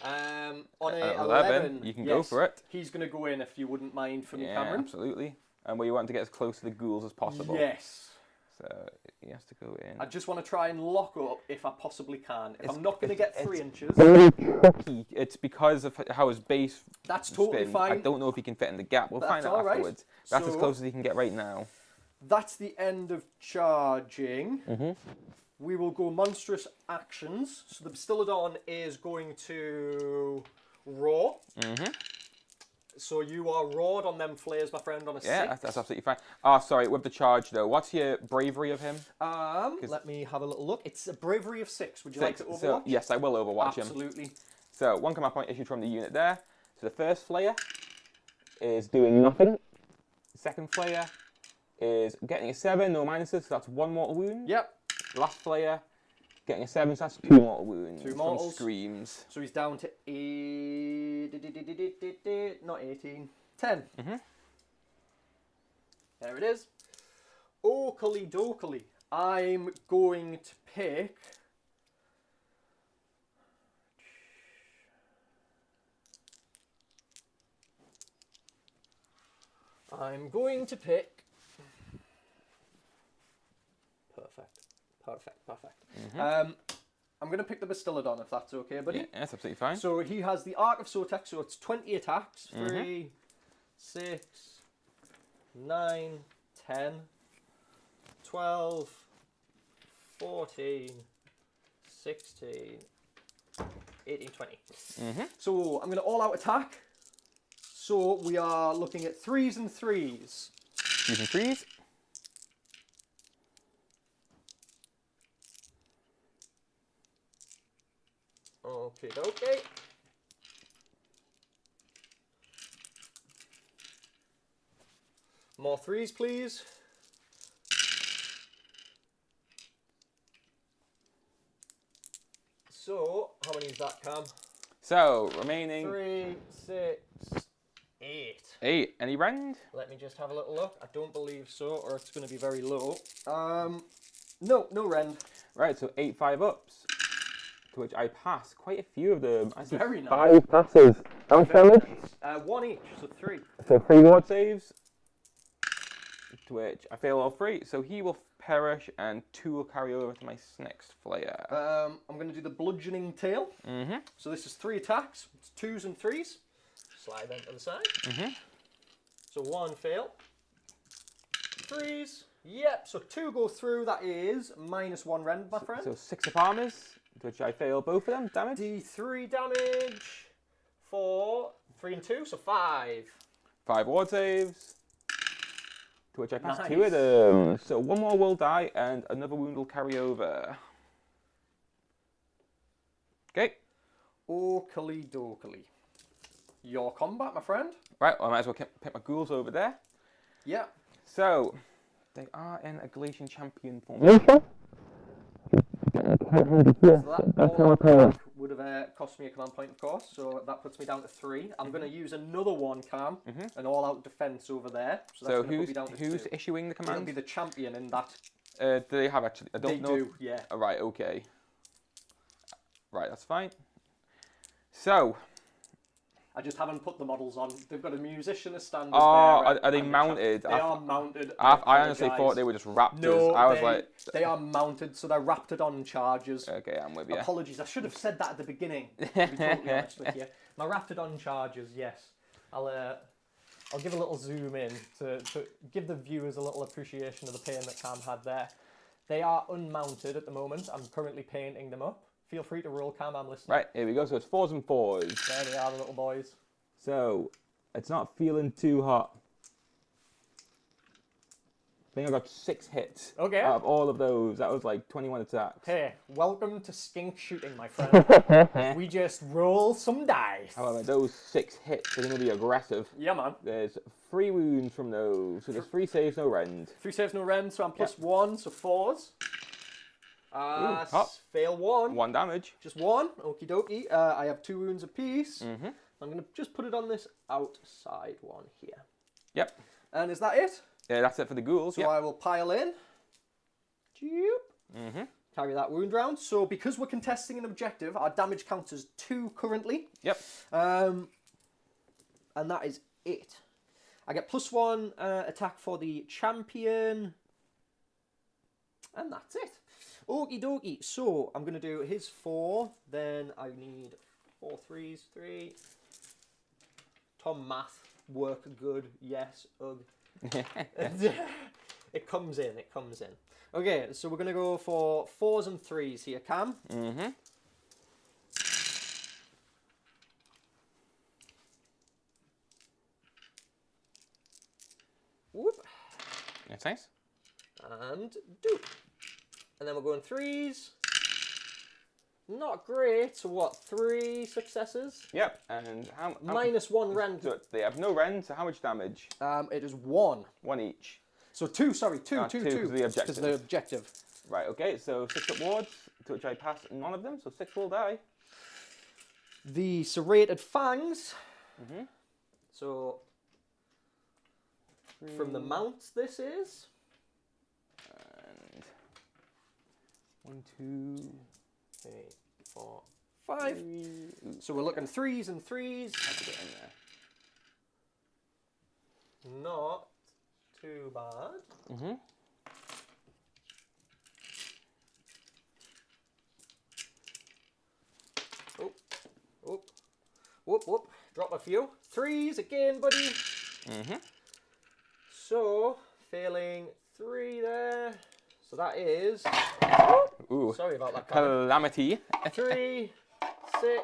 On a 11, you can go for it. He's gonna go in if you wouldn't mind for me, Yeah, Cameron. absolutely. And we want to get as close to the ghouls as possible. Yes. So he has to go in. I just want to try and lock up if I possibly can. If I'm not going to get 3 inches. Tricky. It's because of how his base. That's totally fine. I don't know if he can fit in the gap. We'll find out afterwards. That's as close as he can get right now. That's the end of charging. We will go monstrous actions. So the Bastillodon is going to roar. So you are roared on them flares, my friend, on a 6. Yeah, that's absolutely fine. Oh, sorry, with the charge, though. What's your bravery of him? Let me have a little look. It's a bravery of 6. Would you like to overwatch? So, yes, I will overwatch him. Absolutely. So, 1 command point issued from the unit there. So the first flare is doing nothing. The second flare is getting a 7, no minuses, so that's 1 mortal wound. Yep. Last flare, getting a 7, so that's 2 mortal wounds. 2 mortals. From screams. So he's down to 18. 10. There it is. Oakley dokely. I'm going to pick. Perfect. I'm going to pick the Bastillodon if that's okay, buddy. Yeah, that's absolutely fine. So he has the Arc of Sotex, so it's 20 attacks. 3, 6, 9, 10, 12, 14, 16, 18, 20. So I'm going to all-out attack. So we are looking at 3s and 3s. 3s and 3s. Okay. More 3s, please. So, how many is that, Cam? So, remaining... 3, 6, 8. 8. Any rend? Let me just have a little look. I don't believe so, or it's going to be very low. No rend. Right, so 8 5-ups. To which I pass quite a few of them. I see Very nice. 5 passes. How much damage? Nice. 1 each, so 3. So 3 ward saves. To which I fail all 3. So he will perish and 2 will carry over to my next Flayer. I'm going to do the bludgeoning tail. So this is 3 attacks. It's 2s and 3s. Slide them to the side. So 1 fail. 3s. Yep, so 2 go through. That is -1 rend, my friend. So 6 of armors, to which I fail both of them. Damage. D3 damage for 3 and 2, so 5. 5 ward saves. To which I pass Nice. 2 of them. So 1 more will die and another wound will carry over. Okay. Okey dokey. Your combat, my friend. Right, well, I might as well pick my ghouls over there. Yeah. So, they are in a Galatian champion formation. So that all attack would have cost me a command point, of course. So that puts me down to 3. I'm going to use another one, Cam, an all-out defense over there. So, that's gonna put me down to who's 2. issuing the It'll command? be the champion in that. Do they have actually? I don't know. They do, yeah. Oh, right, okay. Right, that's fine. So, I just haven't put the models on. They've got a musician, a standard. are they mounted? They are mounted. I honestly thought they were just raptors. No, I was like, they are mounted, so they're raptored on chargers. okay, I'm with you. Apologies, I should have said that at the beginning. To be totally honest with you, my raptored on chargers. Yes, I'll give a little zoom in to give the viewers a little appreciation of the pain that Cam had there. They are unmounted at the moment. I'm currently painting them up. Feel free to roll, Cam, I'm listening. Right, here we go. So it's 4s and 4s. There they are, the little boys. So, it's not feeling too hot. I think I got 6 hits. Okay. Out of all of those, that was like 21 attacks. Hey, welcome to skink shooting, my friend. We just roll some dice. However, those 6 hits are going to be aggressive. Yeah, man. There's 3 wounds from those, so there's 3 saves, no rend. 3 saves, no rend, so I'm +1, so 4s. Fail 1. 1 damage. Just 1. Okie dokie. I have 2 wounds apiece. I'm going to just put it on this outside one here. Yep. And is that it? Yeah, that's it for the ghouls. So I will pile in. Carry that wound round. So because we're contesting an objective, our damage counts as 2 currently. Yep. And that is it. I get +1 attack for the champion. And that's it. Okie dokie. So I'm going to do his 4. Then I need 4 3s. 3. Tom math. Work good. Yes. Ugh. It comes in. It comes in. Okay. So we're going to go for 4s and 3s here, Cam. Whoop. That's nice. And do. And then we're going 3s. Not great. So what? 3 successes? Yep. And how -1 rend. So they have no rend, so how much damage? It is 1. 1 each. So 2, sorry. 2. 2 because of the objective. Because of the objective. Right, okay, so 6 up wards, to which I pass none of them, so 6 will die. The serrated fangs. So from the mounts this is. And 1, 2, 3, 4, 5. So we're looking 3s and 3s. Have to get in there. Not too bad. Whoop. Drop a few. 3s again, buddy. So, failing 3 there. So that is... Ooh. Sorry about that. Calamity. 3, 6,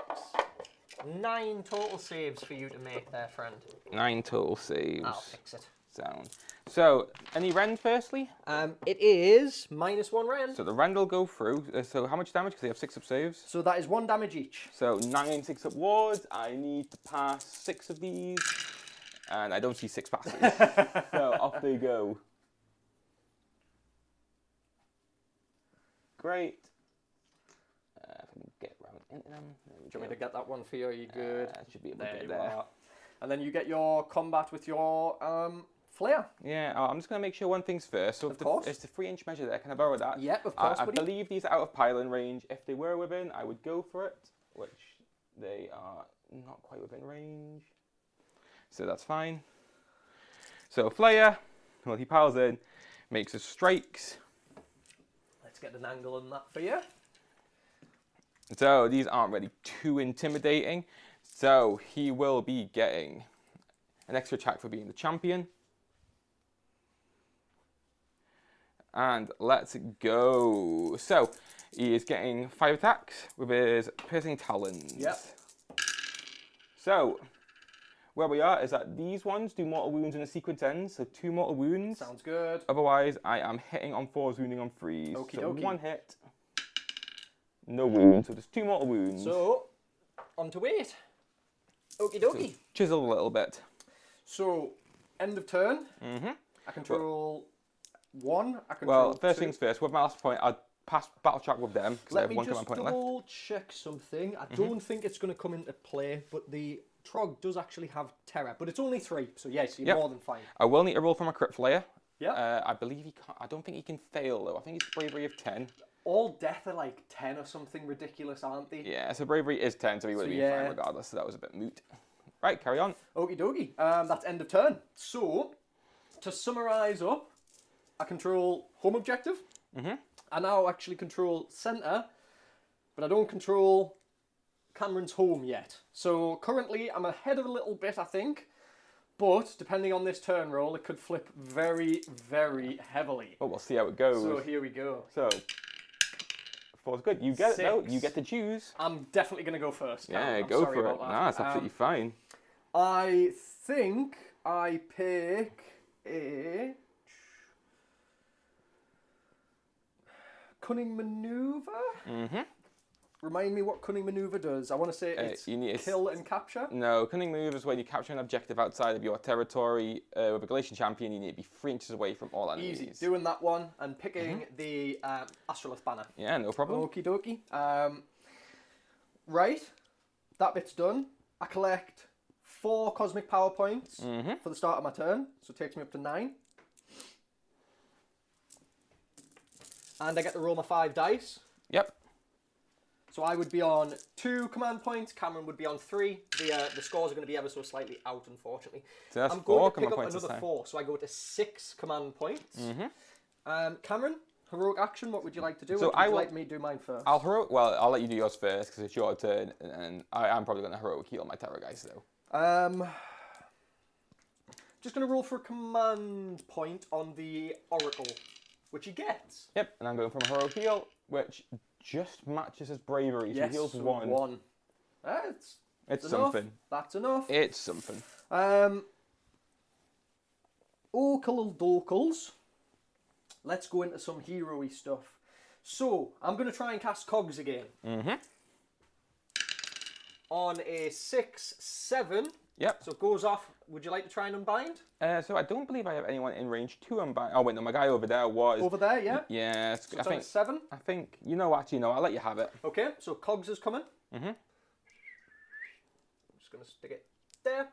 9 total saves for you to make there, friend. 9 total saves. I'll fix it. Sound. So, any rend firstly? It is -1 rend. So the rend will go through. So how much damage? Because they have 6 up saves. So that is 1 damage each. So 9 6 up wards. I need to pass 6 of these. And I don't see 6 passes. So off they go. Great. If I can get round into them. Do you want me to get that one for you? Are you good? I should be able to There get you there. are. And then you get your combat with your flare. Yeah, I'm just going to make sure one thing's first. So Of course. it's the 3-inch measure there. Can I borrow that? Yep, of course, I buddy. believe these are out of piling range. If they were within, I would go for it, which they are not quite within range. So that's fine. So Flare, well, he piles in, makes his strikes. Let's get an angle on that for you. So these aren't really too intimidating. So he will be getting an extra attack for being the champion. And let's go. So he is getting 5 attacks with his piercing talons. Yep. So where we are is that these ones do mortal wounds in a sequence ends. So 2 mortal wounds. Sounds good. Otherwise, I am hitting on 4s, wounding on 3s. Okie So dokie. 1 hit, no wound. So there's 2 mortal wounds. So, on to 8. Okie dokie. So chisel a little bit. So, end of turn. Mm-hmm. I control 1. I control Well, first 2. things first. With my last point, I'd pass battle track with them because I Let have me 1 just command point left. double check something. I don't think it's going to come into play, but the Trog does actually have terror, but it's only 3, so yes, you're Yep. more than fine. I will need a roll from a crit flare. Yeah. I believe he can't. I don't think he can fail though. I think it's bravery of 10. All death are like 10 or something ridiculous, aren't they? Yeah, so bravery is 10, so he would have So, been yeah. fine regardless. So that was a bit moot. Right, carry on. Okie dokie. That's end of turn. So, to summarise up, I control home objective. Mm-hmm. I now actually control centre, but I don't control Cameron's home yet. So currently I'm ahead of a little bit, I think. But depending on this turn roll, it could flip very, very heavily. Oh, we'll see how it goes. So here we go. So 4's good. You get it though. 6. You get to choose. I'm definitely going to go first. Yeah, Cameron. I'm go sorry for it. about that. Nah, it's absolutely fine. I think I pick a cunning maneuver. Mm-hmm. Remind me what cunning maneuver does. I want to say it's you need kill and capture. No, cunning move is when you capture an objective outside of your territory. With a Galatian champion, you need to be 3 inches away from all enemies. Easy. Doing that one and picking the Astrolith banner. Yeah, no problem. Okie dokie. Right. That bit's done. I collect 4 cosmic power points for the start of my turn. So it takes me up to 9. And I get to roll my 5 dice. Yep. So I would be on 2 command points. Cameron would be on 3. The scores are going to be ever so slightly out, unfortunately. So that's I'm 4 going to command pick up points this another time. 4, so I go to 6 command points. Cameron, heroic action. What would you like to do? So Or would I you will- like me to do mine first? I'll let you do yours first because it's your turn, and I'm probably going to heroic heal my terror guys though. Just going to roll for a command point on the Oracle, which he gets. Yep, and I'm going from a heroic heal, which just matches his bravery. So he heals so 1. 1. It's That's something. enough. That's enough. It's something. Docals. Let's go into some hero-y stuff. So, I'm going to try and cast Cogs again. On a 6/7. Yep. So it goes off. Would you like to try and unbind? So I don't believe I have anyone in range to unbind. Oh wait, no, my guy over there was. Over there, yeah? Yeah, So it's on a 7. I think you know. Actually, no. I'll let you have it. Okay, so Cogs is coming. I'm just going to stick it there.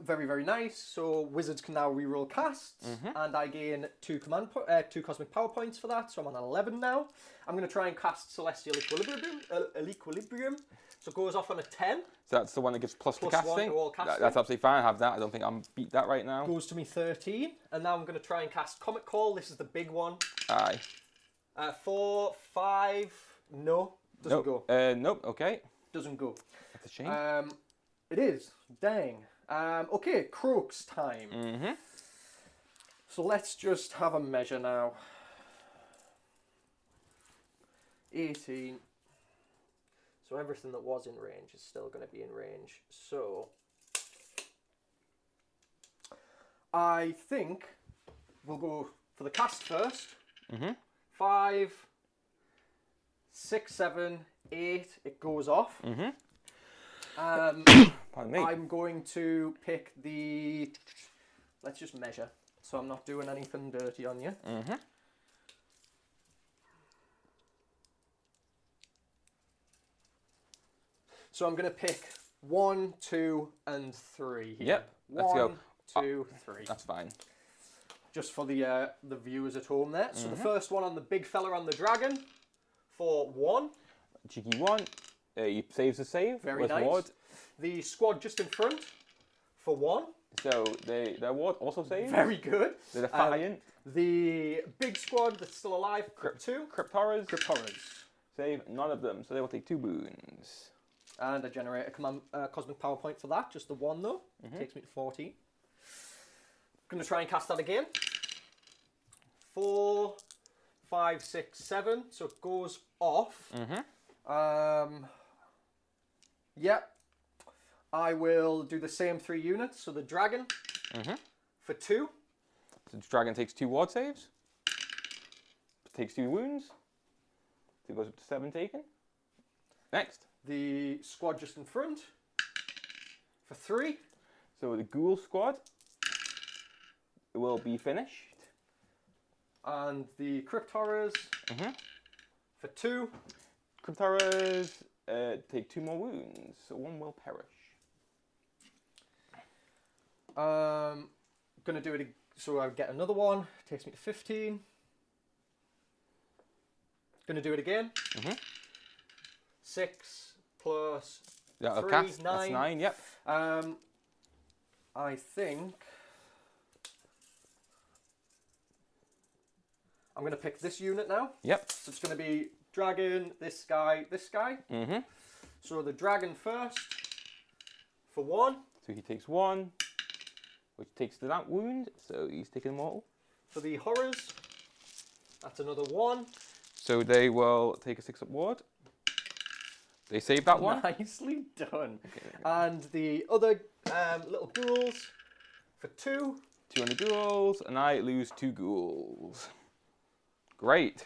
Very, very nice. So wizards can now reroll casts, and I gain 2 cosmic power points for that. So I'm on 11 now. I'm going to try and cast Celestial Equilibrium. So it goes off on a 10. So that's the one that gives plus to Plus 1 casting. to all casting. That's absolutely fine. I have that. I don't think I'm beat that right now. Goes to me 13, and now I'm going to try and cast Comet Call. This is the big one. Aye. 4, 5. No, doesn't Nope. go. Nope. Okay. Doesn't go. That's a shame. It is. Dang. Okay, Croak's time. So let's just have a measure now. 18. So everything that was in range is still going to be in range. So I think we'll go for the cast first. 5, 6, 7, 8. It goes off. Pardon me. I'm going to pick the... Let's just measure, so I'm not doing anything dirty on you. So I'm going to pick 1, 2, and 3 here. Yep, let's go. 1, 2, 3. That's fine. Just for the viewers at home there. So the first one on the big fella on the dragon for 1. Cheeky 1. He saves the save. Very nice. Ward. The squad just in front for 1. So their ward also saves. Very good. They're defiant. The big squad that's still alive for 2. Crypt Horrors. Crypt Horrors. Save none of them, so they will take 2 wounds. And I generate a command, cosmic power point for that. Just the 1 though. Takes me to 14. Going to try and cast that again. 4, 5, 6, 7. So it goes off. Yep. I will do the same 3 units. So the dragon for 2. So the dragon takes 2 ward saves. Takes 2 wounds. So it goes up to 7 taken. Next. The squad just in front for 3. So the ghoul squad will be finished. And the crypt horrors for 2. Crypt Horrors take 2 more wounds, so 1 will perish. Gonna do it, so I get another 1. Takes me to 15. Gonna do it again. 6 plus 3, cast. 9. That's 9, yep. I think I'm going to pick this unit now. Yep. So it's going to be dragon, this guy, this guy. So the dragon first for 1. So he takes 1, which takes the that wound, so he's taking immortal. For the horrors, that's another 1. So they will take a 6-up ward. They save that one. Nicely done. Okay. And the other little ghouls for 2. 2 on the ghouls, and I lose 2 ghouls. Great.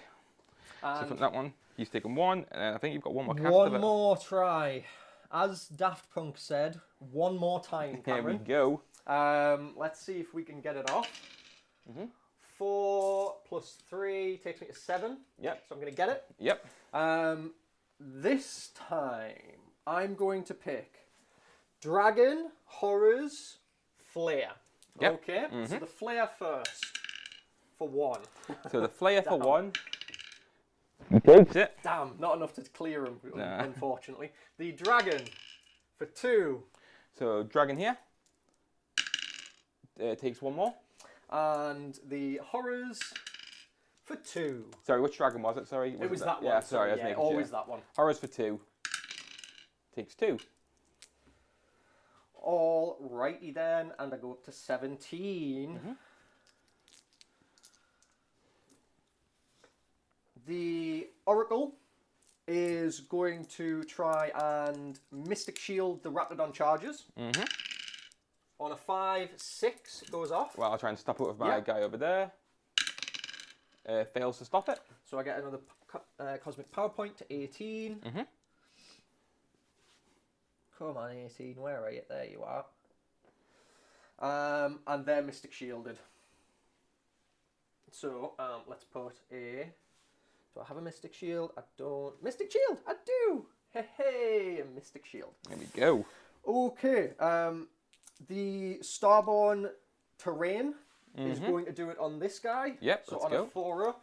So from that one, he's taken 1, and I think you've got 1 more cast of it. One more try. As Daft Punk said, one more time, Cameron. Here we go. Let's see if we can get it off. 4 plus 3 takes me to 7. Yep. So I'm going to get it. Yep. This time, I'm going to pick Dragon, Horrors, Flare. Yep. Okay? So the Flare first for 1. So the Flare for 1. Takes it. Damn, not enough to clear him, Nah. unfortunately. The Dragon for 2. So Dragon here. Takes 1 more. And the Horrors for 2. Sorry, which dragon was it? Sorry. It was that one. Yeah, sorry, I was yeah, making always sure. that one. Horrors for 2. Takes 2. Alrighty then, and I go up to 17. The Oracle is going to try and Mystic Shield the Raptidon charges. On a 5, 6, it goes off. Well, I'll try and stop it with my guy over there. Fails to stop it. So I get another Cosmic Power Point to 18. Come on, 18, where are you? There you are. And they're Mystic Shielded. So, let's put a... Do I have a Mystic Shield? I don't. Mystic Shield! I do! Hey, hey, a Mystic Shield. There we go. Okay, the Starborn Terrain is going to do it on this guy. Yep, so let's on go. a 4 up.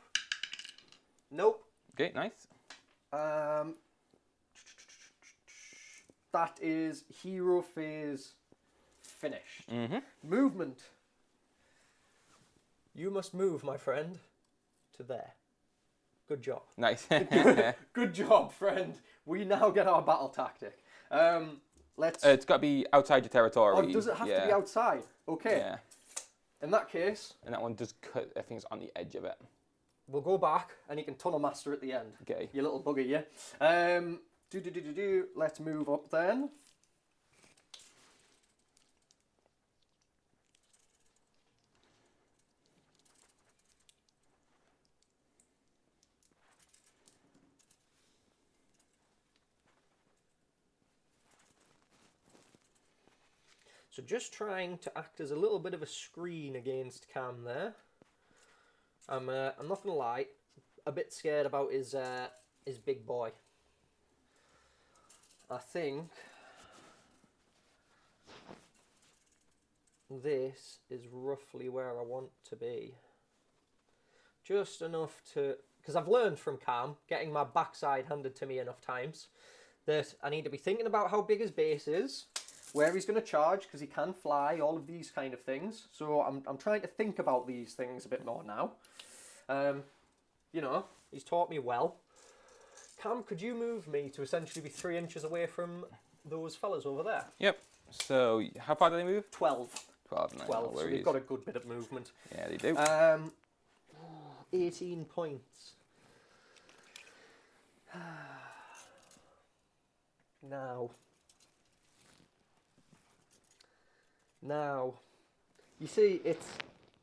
Nope. Okay, nice. That is Hero Phase finished. Movement. You must move, my friend, to there. Good job. Nice. Good job, friend. We now get our battle tactic. Let's. It's got to be outside your territory. Oh, does it have to be outside? Okay. Yeah. In that case, And that one does cut, I think it's on the edge of it. we'll go back and you can tunnel master at the end. Okay. You little bugger, yeah. Let's move up then. So just trying to act as a little bit of a screen against Cam there. I'm not gonna lie, a bit scared about his big boy. I think this is roughly where I want to be. Just enough to, because I've learned from Cam, getting my backside handed to me enough times, that I need to be thinking about how big his base is, where he's going to charge, because he can fly, all of these kind of things. So I'm trying to think about these things a bit more now. You know, he's taught me well. Cam, could you move me to essentially be 3 inches away from those fellas over there? Yep. So how far do they move? 12. 12. No, 12, so they've got a good bit of movement. Yeah, they do. 18 points. Now, you see,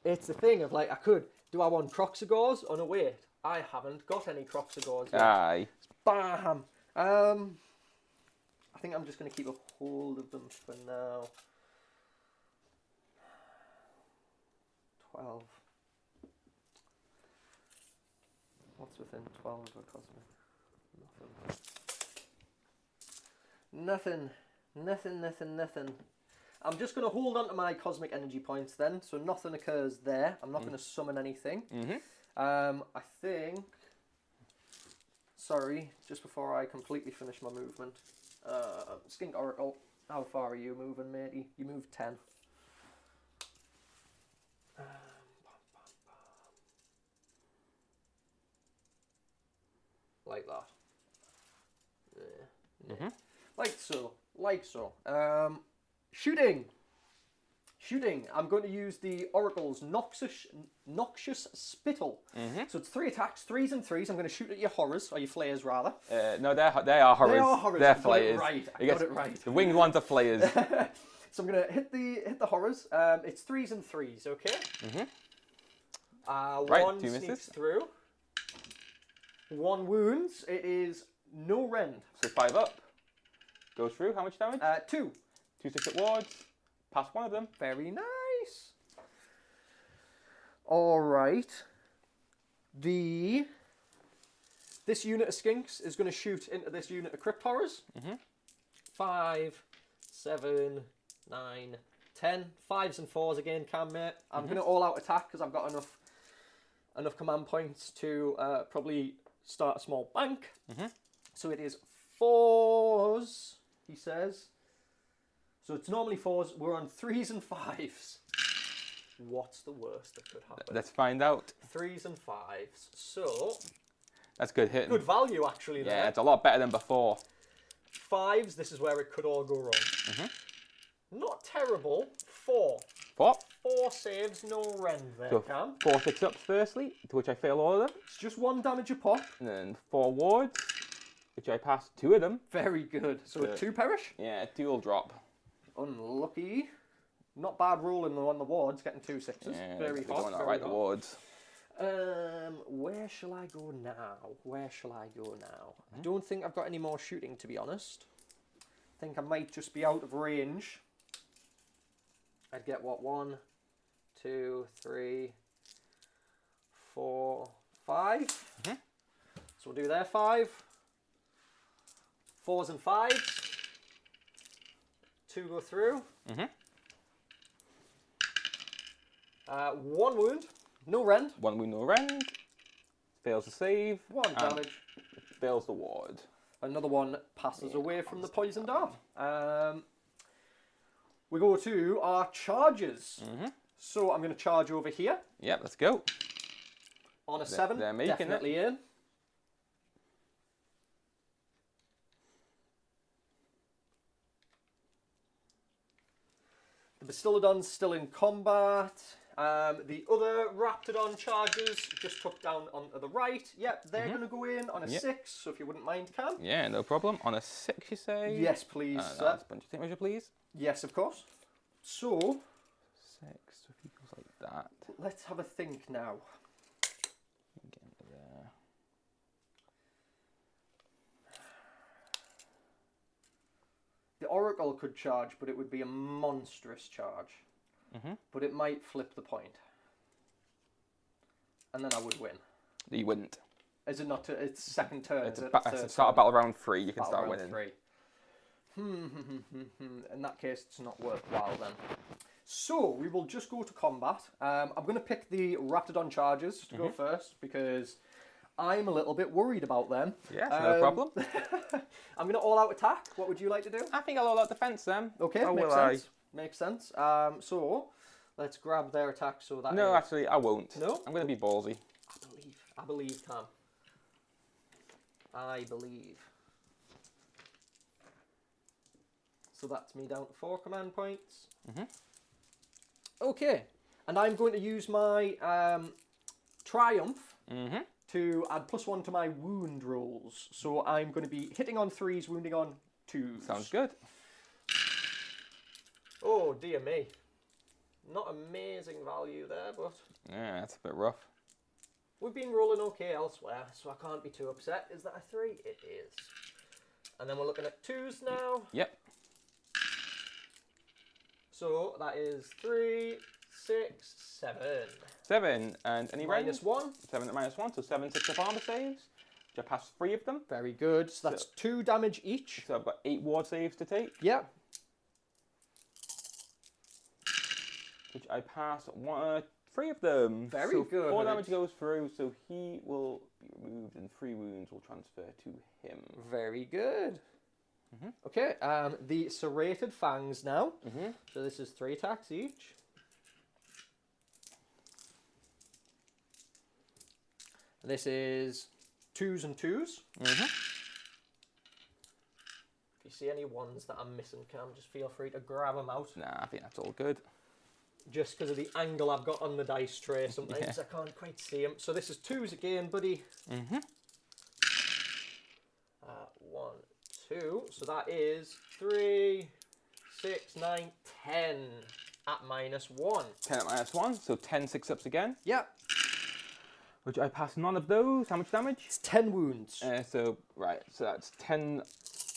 it's the thing of like, do I want Croxagores? Oh no, wait, I haven't got any Croxagores yet. Aye. Bam! I think I'm just going to keep a hold of them for now. 12. What's within 12 of a cosmic? Nothing. Nothing. I'm just going to hold on to my cosmic energy points then, so nothing occurs there. I'm not going to summon anything. I think... Sorry, just before I completely finish my movement. Skink Oracle, how far are you moving, matey? You moved 10. Like that. Yeah. Like so. Shooting. I'm going to use the Oracle's Noxious Spittle. So it's 3 attacks, 3s and 3s. I'm going to shoot at your horrors, or your flayers rather. No, they are horrors. They are horrors. They're I got flayers. it right. I got it right. The winged ones are flayers. So I'm going to hit the horrors. It's 3s and 3s, okay? Right, one 2 sneaks misses. through. 1 wounds. It is no rend. So 5 up. Goes through. How much damage? 2. 2 6 wards. Pass one of them. Very nice. All right. This unit of skinks is going to shoot into this unit of crypt horrors. 5, 7, 9, 10. 5s and 4s again, Cam, mate. I'm going to all-out attack because I've got enough command points to probably start a small bank. So it is 4s, he says. So it's normally 4s. We're on 3s and 5s. What's the worst that could happen? Let's find out. 3s and 5s. So that's good hitting. Good value actually there. Yeah, it's a lot better than before. 5s, this is where it could all go wrong. Not terrible. 4. 4. 4 saves, no rend there, So Cam. 4 6 ups firstly, to which I fail all of them. It's just 1 damage a pop. And then 4 wards, which I pass 2 of them. Very good. So 2 perish. Yeah, 2 will drop. Unlucky. Not bad rolling on the wards, getting 2 6s. Yeah, very hot. Going all right, the wards. Where shall I go now? I don't think I've got any more shooting, to be honest. I think I might just be out of range. I'd get what? 1, 2, 3, 4, 5. So we'll do there 5. 4s and 5s. 2 go through. 1 wound. No rend. 1 wound, no rend. Fails the save. 1 damage. Fails the ward. Another one passes away from the poisoned dart. We go to our charges. So I'm going to charge over here. Yep, let's go. On a 7, they're making definitely in. The Bastillodon's still in combat. The other Raptidon charges just tucked down onto the right. Yep, they're going to go in on a 6, so if you wouldn't mind, Cam. Yeah, no problem. On a 6, you say? Yes, please, sir. That's a bunch of tape measure, please. Yes, of course. So, 6, so if he goes like that. Let's have a think now. Get into there. The Oracle could charge, but it would be a monstrous charge. But it might flip the point. And then I would win. You wouldn't. Is it not? It's second turn. It's start of battle round 3. You can battle start round winning. 3. In that case, it's not worthwhile then. So we will just go to combat. I'm going to pick the Raptidon charges to go first because I'm a little bit worried about them. Yes, no problem. I'm going to all-out attack. What would you like to do? I think I'll all out defense then. Okay, Oh, makes sense. Makes sense. So let's grab their attack. So that No, is... actually, I won't. No? I'm going to be ballsy. I believe, Cam. I believe. So that's me down to 4 command points. Okay, and I'm going to use my Triumph to add +1 to my wound rolls. So I'm going to be hitting on 3s, wounding on 2s. Sounds good. Oh, dear me. Not amazing value there, but... Yeah, that's a bit rough. We've been rolling okay elsewhere, so I can't be too upset. Is that a 3? It is. And then we're looking at 2s now. Yep. So that is 3, 6, 7. 7, and any range? -1. 7 at -1, so 7 6 of armor saves. Which I passed 3 of them. Very good. So that's 2 damage each. So I've got 8 ward saves to take. Yeah. Which I pass 3 of them. Very so good. 4 damage goes through, so he will be removed, and 3 wounds will transfer to him. Very good. Okay, the serrated fangs now. So this is 3 attacks each. This is 2s and 2s. If you see any ones that I'm missing, Cam, just feel free to grab them out. Nah, I think that's all good. Just because of the angle I've got on the dice tray, sometimes I can't quite see them. So this is 2s again, buddy. 1, 2. So that is 3, 6, 9, 10 at -1. 10 at -1, so 10 6-ups again. Yep. Which I pass none of those. How much damage? It's 10 wounds. So that's 10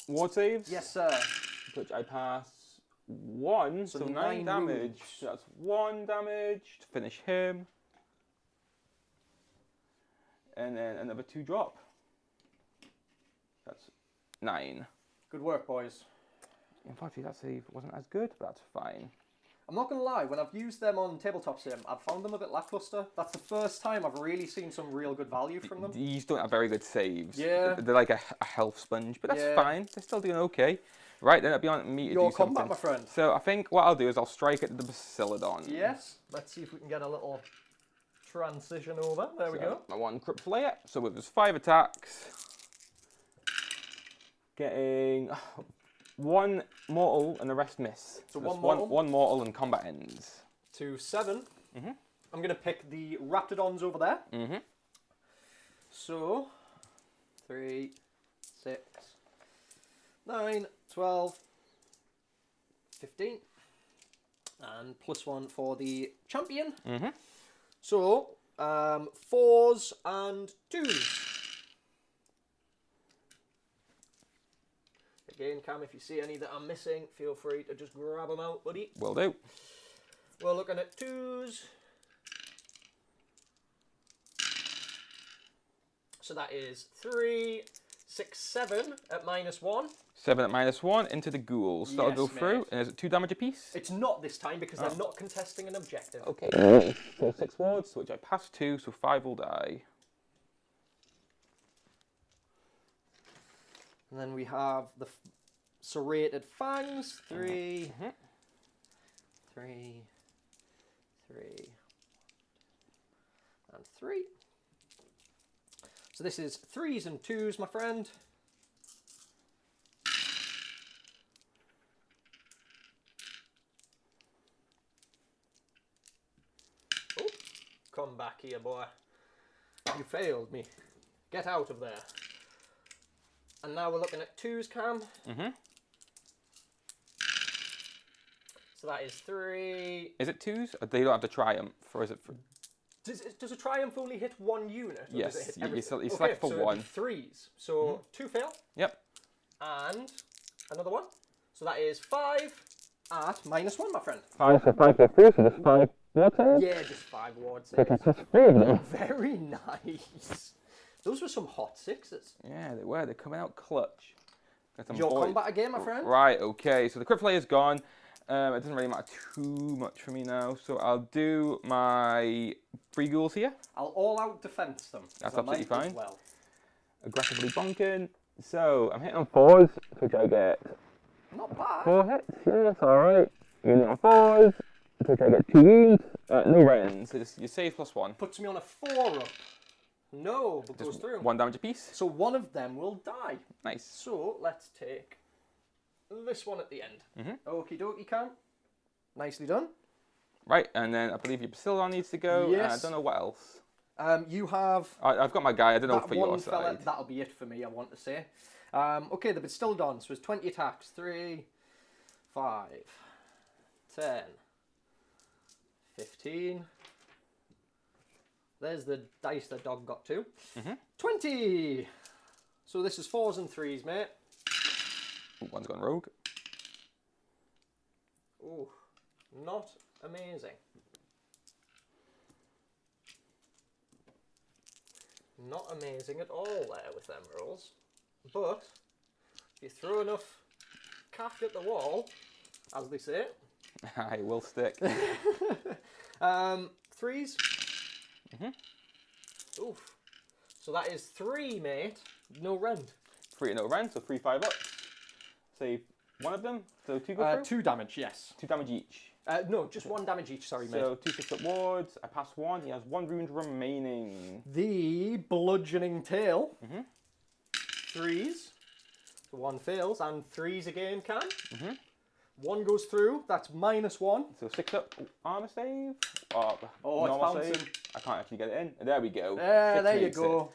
ward saves. Yes, sir. Which I pass 1, so 9 damage. wounds. So that's 1 damage to finish him. And then another 2 drop. That's 9. Good work, boys. Unfortunately, that save wasn't as good, but that's fine. I'm not going to lie, when I've used them on Tabletop Sim, I've found them a bit lackluster. That's the first time I've really seen some real good value from them. These don't have very good saves. Yeah. They're like a health sponge, but that's Yeah. fine. They're still doing okay. Right, then it'll be on me to Your do combat, something. my friend. So I think what I'll do is I'll strike at the Basiladon. Yes. Let's see if we can get a little transition over. There we go. My 1 crit flare. So with his 5 attacks, getting 1 mortal and the rest miss. So that's one mortal? one mortal and combat ends. To 7. I'm going to pick the Raptidons over there. So, 3, 6, 9, 12, 15. And +1 for the champion. So, 4s and 2s. Again, Cam, if you see any that I'm missing, feel free to just grab them out, buddy. Will do. We're looking at 2s. So that is 3, 6, 7 at -1. 7 at -1 into the ghouls. So that'll Yes, go through. mate. And is it 2 damage apiece? It's not this time because they're not contesting an objective. Okay. So 6 wards, which I pass 2, so 5 will die. And then we have the serrated fangs. 3, 3, 3, and 3. So this is 3s and 2s, my friend. back here, boy. You failed me. Get out of there. And now we're looking at 2s, Cam. So that is 3. Is it 2s? Or they don't have the triumph, or is it? Does a triumph only hit 1 unit? Or Yes, does it hit you everything? select for so 1. 3s. So 2 fail. Yep. And another 1. So that is 5 at -1, my friend. 5 for 5 for 3, so just 5 ward saves? Yeah, just 5 ward So saves. that's 3 of them. Very nice. Those were some hot 6s. Yeah, they were. They're coming out clutch. Your combat again, my friend? Right, okay. So the crit flay is gone. It doesn't really matter too much for me now. So I'll do my 3 ghouls here. I'll all-out defense them. That's I might absolutely fine. as well. Aggressively bonking. So I'm hitting on 4s, which I get Not bad. 4 hits. Yeah, that's alright. Unit on 4s, which I get 2 wounds. No rends. So just, you save +1. Puts me on a 4 up. No, but goes Just through. 1 damage apiece. So one of them will die. Nice. So let's take this one at the end. Okie dokie, Cam. Nicely done. Right, and then I believe your Bacillon needs to go. Yes. And I don't know what else. You have I've got my guy. I don't know that for one your fella. side. That'll be it for me, I want to say. Okay, the Bastildon. So it's 20 attacks. 3, 5, 10, 15. There's the dice the dog got to. 20! So this is 4s and 3s, mate. Ooh, one's gone rogue. Oh, not amazing. Not amazing at all there with them rolls. But if you throw enough cash at the wall, as they say. I will stick. 3s. Oof. So that is 3, mate. No rend. 3 no rend, so 3 5 up. Save one of them. So 2 go through. 2 damage, yes. 2 damage each. No, just 1 damage each, sorry, mate. So 2 6 up wards. I pass 1. He has 1 wound remaining. The bludgeoning tail. 3s. So 1 fails, and 3s again can. 1 goes through, that's -1. So 6 up armor save. Oh, it's normal bouncing. save. I can't actually get it in. There we go. There you makes go.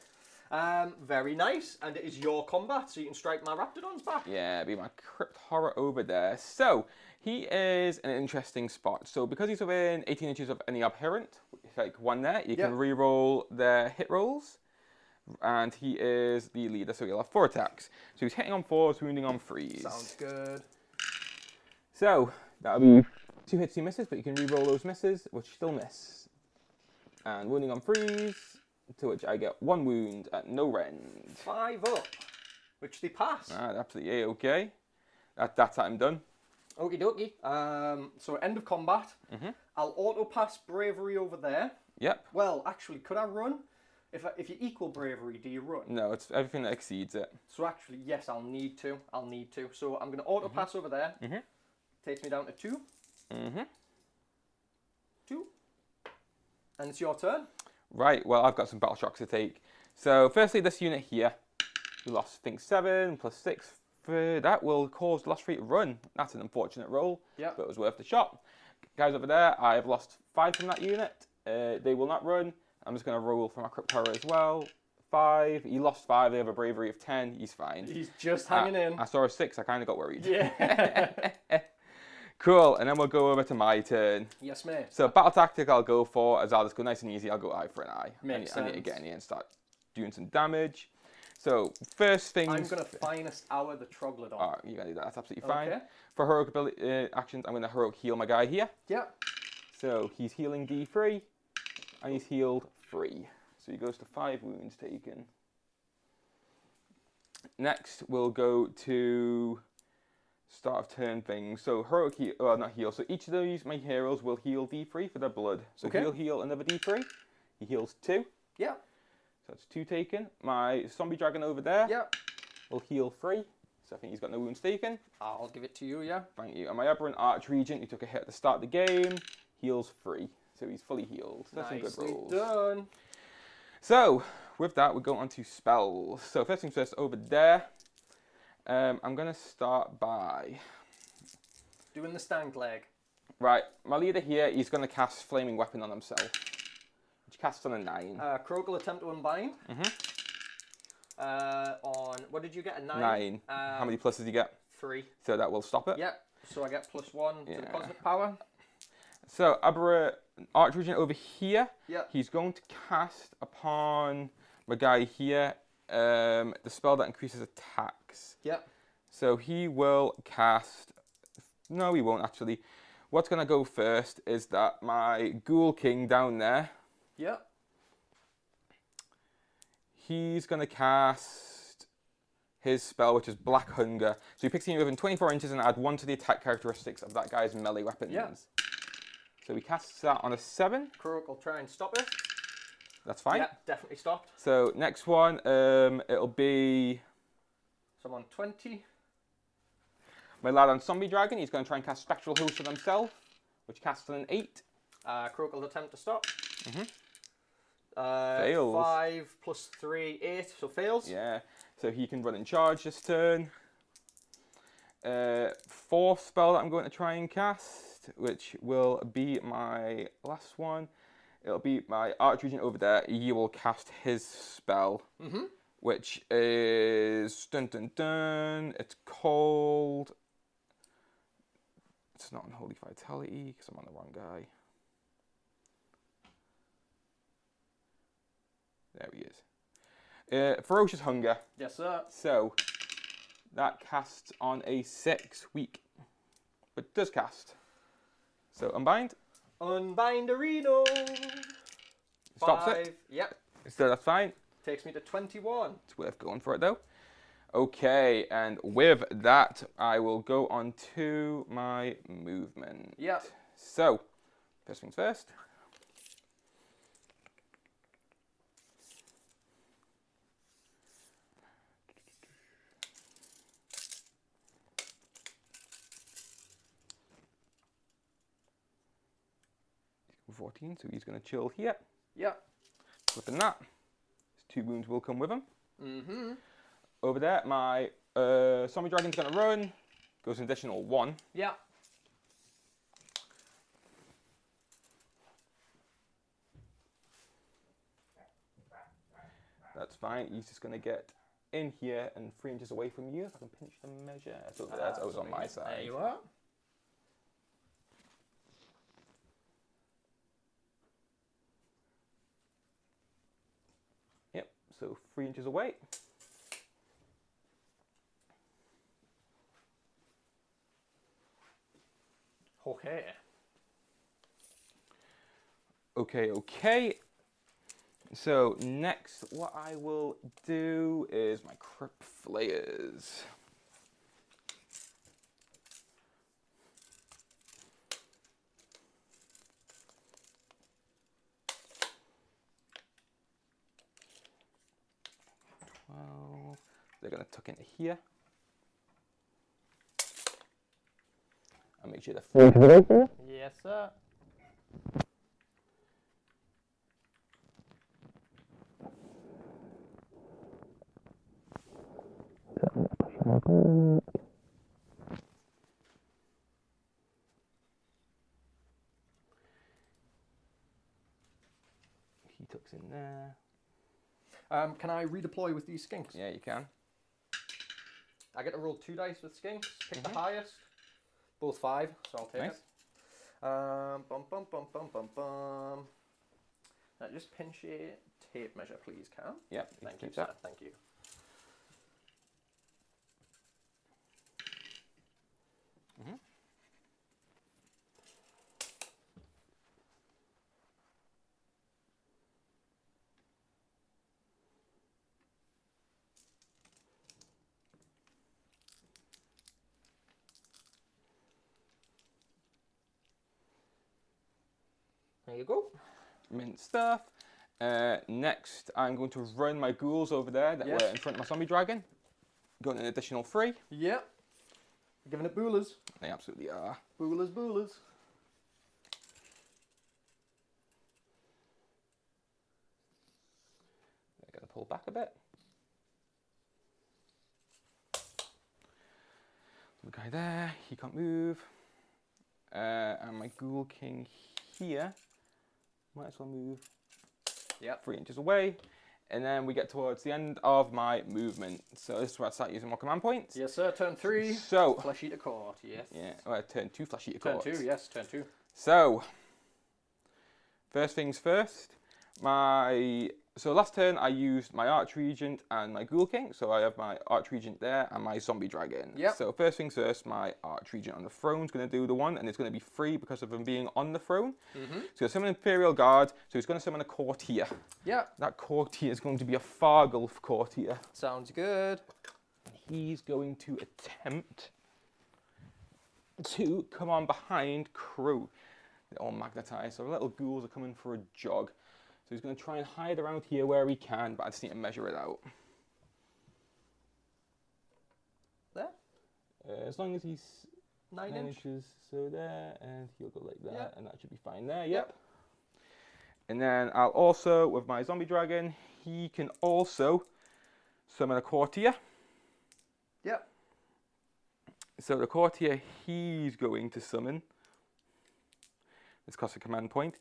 Very nice, and it is your combat, so you can strike my Raptidons back. Yeah, be my Crypt Horror over there. So, he is in an interesting spot. So, because he's within 18 inches of any adherent, like 1 there, you can re-roll their hit rolls. And he is the leader, so he'll have 4 attacks. So he's hitting on 4s, wounding on 3s. Sounds good. So, that'll be 2 hits he misses, but you can re-roll those misses, which still miss. And wounding on 3s, to which I get 1 wound at no rend. 5 up, which they pass. Absolutely A-okay. That's that I'm done. Okie dokie. So end of combat. I'll auto pass bravery over there. Yep. Well, actually, could I run? If you equal bravery, do you run? No, it's everything that exceeds it. So actually, yes, I'll need to. So I'm going to auto pass over there. Takes me down to 2. 2. And it's your turn. Right, well, I've got some battle shocks to take. So, firstly, this unit here, we lost, I think, 7 plus 6. That will cause the last 3 to run. That's an unfortunate roll, but it was worth the shot. Guys over there, I've lost 5 from that unit. They will not run. I'm just going to roll for my Crypt Horror as well. 5. He lost 5. They have a bravery of 10. He's fine. He's just hanging in. I saw a 6. I kind of got worried. Yeah. Cool, and then we'll go over to my turn. Yes, mate. So battle tactic I'll go for, as I'll just go nice and easy, I'll go eye for an eye. Makes I need to sense. get in here and start doing some damage. So first things... I'm going to finest hour the Troglodon. Oh, you're going to do that, that's absolutely fine. Okay. For heroic ability, actions, I'm going to heroic heal my guy here. Yep. So he's healing D3, and he's healed 3. So he goes to 5 wounds taken. Next, we'll go to... start of turn things. So heroic heal, well not heal. So each of these my heroes will heal D3 for their blood. So he'll heal another D3. He heals 2. Yeah. So that's 2 taken. My zombie dragon over there. Yeah. Will heal 3. So I think he's got no wounds taken. I'll give it to you. Yeah. Thank you. And my aberrant arch regent, who took a hit at the start of the game, heals 3. So he's fully healed. So that's some good rolls. Done. So with that, we're going on to spells. So first things first, over there. I'm going to start by... doing the stank leg. Right, my leader here, he's going to cast Flaming Weapon on himself. which casts on a 9. Krog will attempt to unbind. On, what did you get, a 9? 9. How many pluses do you get? 3. So that will stop it. Yep, so I get +1 to the cosmic power. So Archregent over here, Yep. he's going to cast upon my guy here the spell that increases attacks. Yep. So he will cast, no he won't actually. What's going to go first is that my Ghoul King down there, Yep. he's going to cast his spell, which is Black Hunger. So he picks him within 24 inches and add 1 to the attack characteristics of that guy's melee weapons. Yep. So he casts that on a 7. Krog will try and stop it. That's fine. Yep, definitely stopped. So next one, it'll be So I'm on 20. my lad on Zombie Dragon. He's going to try and cast Spectral Host on himself, which casts on an 8. Krog will attempt to stop. Fails. 5 + 3, 8, so fails. Yeah, so he can run and charge this turn. Fourth spell that I'm going to try and cast, which will be my last one. It'll be my Archregent over there. He will cast his spell, which is dun dun dun. It's called. It's not Unholy Vitality because I'm on the wrong guy. There he is. Ferocious Hunger. Yes, sir. So that casts on a 6 weak, but does cast. So unbind. Unbinderino. Stops 5. it. Yep. So that's fine. Takes me to 21. It's worth going for it though. Okay, and with that, I will go on to my movement. Yep. So, first things first. He's 14, so he's going to chill here. Yep. Flipping that. His 2 wounds will come with him. Mm-hmm. Over there, my Zombie Dragon's going to run. Goes an additional 1. Yep. That's fine. He's just going to get in here and 3 inches away from you. If I can pinch the measure. So that's always on my side. There you are. Yep, so 3 inches away. Okay. Okay. So next, what I will do is my Crypt Flayers. They're going to tuck into here. And make sure they're Yes, sir. He tucks in there. Can I redeploy with these skinks? Yeah, you can. I get to roll 2 dice with skinks. Pick the highest. Both 5, so I'll take Nice. it. Bum bum bum bum bum bum. Just pinch a tape measure, please, Cam. Yep. Thank you, keep sir. that. Thank you. There you go. Mint stuff. Next, I'm going to run my ghouls over there that Yes. were in front of my zombie dragon. Got an additional 3. Yep. Giving it boolers. They absolutely are. Boolers, boolers. They're going to pull back a bit. The guy there, he can't move. And my ghoul king here might as well move Yep. 3 inches away. And then we get towards the end of my movement. So this is where I start using more command points. Yes, sir. Turn 3. So, Flesh eater court. Yes. yeah, well, turn 2 flesh eater Turn courts. 2. Yes. Turn 2. So, first things first. So last turn I used my Arch Regent and my Ghoul King. So I have my Arch Regent there and my Zombie Dragon. Yep. So first things first, my Arch Regent on the throne is going to do the one, and it's going to be free because of him being on the throne. So he's going to summon Imperial Guard, so he's going to summon a courtier. Yeah. That courtier is going to be a Fargulf courtier. Sounds good. He's going to attempt to come on behind Crew. They're all magnetized, so little ghouls are coming for a jog. So he's going to try and hide around here where he can, but I just need to measure it out. There. As long as he's 9 inch. inches, so there, and he'll go like that, Yep. and that should be fine there, yep. And then I'll also, with my Zombie Dragon, he can also summon a courtier. Yep. So the courtier he's going to summon, this costs a command point,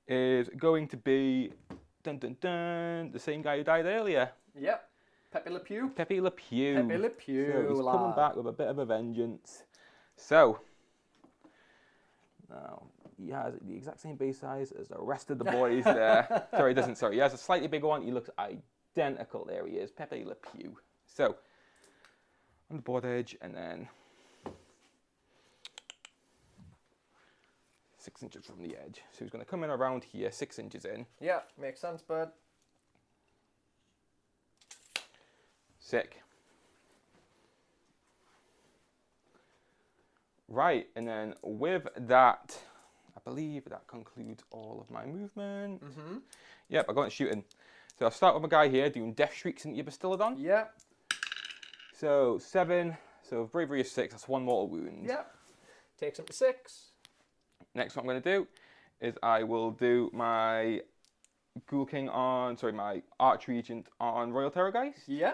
is going to be the same guy who died earlier. Yep. Pepe Le Pew. Pepe Le Pew. Pepe Le Pew. So he's coming lad. back with a bit of a vengeance. So now he has the exact same base size as the rest of the boys there. Sorry, he doesn't. Sorry, he has a slightly bigger one. He looks identical. There he is, Pepe Le Pew. So on the board edge, and then 6 inches from the edge. So he's going to come in around here, 6 inches in. Yeah, makes sense, bud. Sick. Right, and then with that, I believe that concludes all of my movement. Yep, I got into shooting. So I'll start with a guy here doing Death Shrieks into your Bastillodon. Yeah. So 7, so bravery is 6, that's 1 mortal wound. Yeah. Takes him to 6. Next, what I'm going to do is I will do my Ghoul King on, sorry, my Arch Regent on Royal Terrorgeist. Yeah.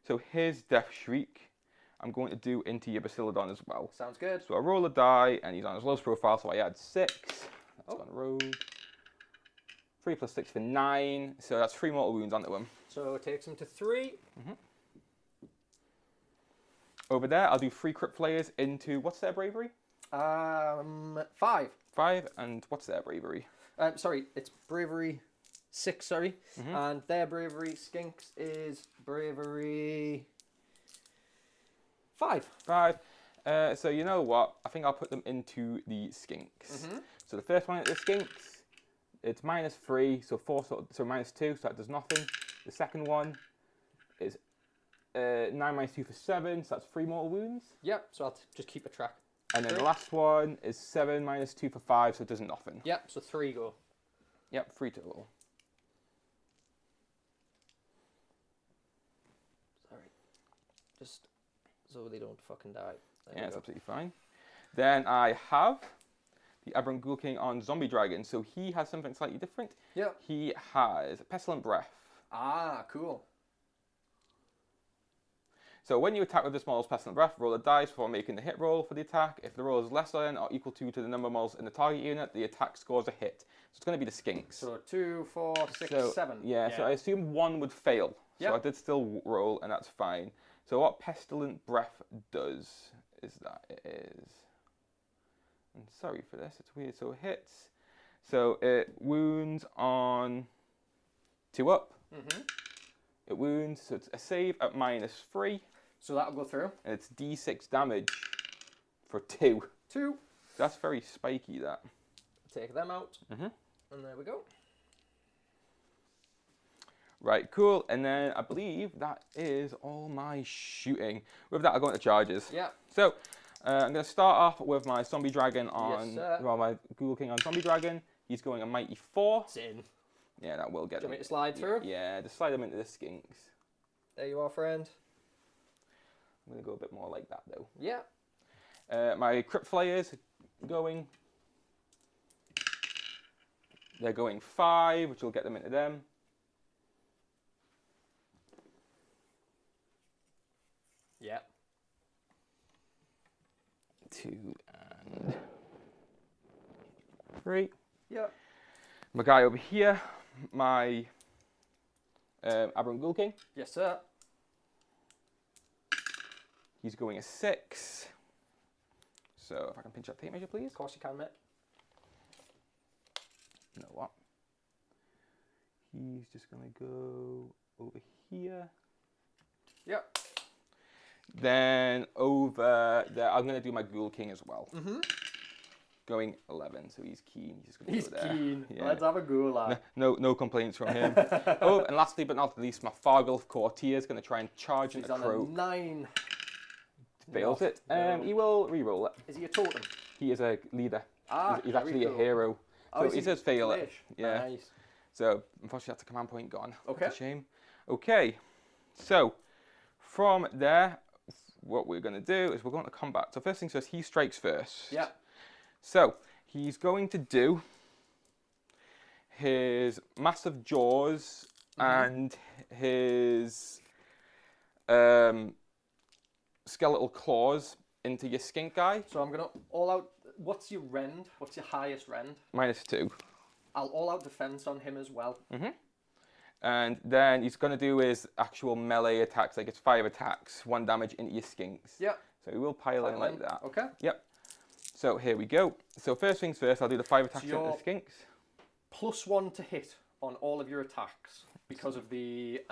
So his Death Shriek, I'm going to do into your Bastillodon as well. Sounds good. So I roll a die, and he's on his lowest profile, so I add 6. That's gone rogue. 3 plus 6 for 9, so that's 3 mortal wounds onto him. So it takes him to 3. Over there, I'll do 3 Crypt Flayers into, what's their bravery? 5. 5, and what's their bravery? Sorry, it's bravery 6, sorry. And their bravery, Skinks, is bravery 5. 5. So you know what? I think I'll put them into the Skinks. So the first one, the Skinks, it's -3, so 4, so -2, so that does nothing. The second one is 9 -2 for 7, so that's 3 mortal wounds. Yep, so I'll just keep a track. And then 3. the last one is 7 -2 for 5, so it does nothing. Yep, so 3 go. Yep, 3 total. Sorry. Just so they don't fucking die. Yeah, that's absolutely fine. Then I have the Aberrant Ghoul King on Zombie Dragon, so he has something slightly different. Yep. He has Pestilent Breath. Ah, cool. So when you attack with this model's Pestilent Breath, roll a dice before making the hit roll for the attack. If the roll is less than or equal to the number of models in the target unit, the attack scores a hit. So it's going to be the Skinks. So 2, 4, 6, So, 7. Yeah, so I assume 1 would fail. Yep. So I did still roll, and that's fine. So what Pestilent Breath does is that it is... I'm sorry for this, it's weird. So it hits. So it wounds on 2 up. It wounds, so it's a save at -3. So that'll go through. And it's D6 damage for 2. 2. That's very spiky, that. Take them out. And there we go. Right, cool. And then I believe that is all my shooting. With that, I'll go into charges. Yeah. So I'm going to start off with my Zombie Dragon on, Yes, sir. well, my Ghoul King on Zombie Dragon. He's going a mighty 4. It's in. Yeah, that will get Do you him. want me to slide through? Yeah, just slide him into the Skinks. There you are, friend. I'm going to go a bit more like that, though. Yeah. My Crypt Flayers going. They're going 5, which will get them into them. Yeah. 2 and 3. Yeah. My guy over here, my Aberrant Ghoul King. Yes, sir. He's going a 6. So if I can pinch that tape measure, please. Of course you can, mate. You know what? He's just going to go over here. Yep. Then over there, I'm going to do my Ghoul King as well. Mm-hmm. Going 11, so he's keen. He's just going to go there. He's keen. Yeah. Let's have a go, lad. No complaints from him. Oh, and lastly but not least, my Fargulf Courtier is going to try and charge into He's on Croak. a 9. Fails it. No. He will re-roll it. Is he a totem? He is a leader. Ah, He's very actually cool. a hero. Oh, So is he says fail it. Fish? Yeah. Nice. So unfortunately that's a command point gone. Okay. That's a shame. Okay. So from there, what we're going to do is we're going to combat. So first things first, he strikes first. Yeah. So he's going to do his massive jaws and his skeletal claws into your skink guy. So I'm gonna all out. What's your rend? What's your highest rend? -2. I'll all out defense on him as well. And then he's going to do his actual melee attacks, like it's 5 attacks, 1 damage into your skinks. Yeah. So he will pile in like that. Okay. Yep. So here we go. So first things first, I'll do the 5 attacks into you're- the skinks. +1 to hit on all of your attacks because of the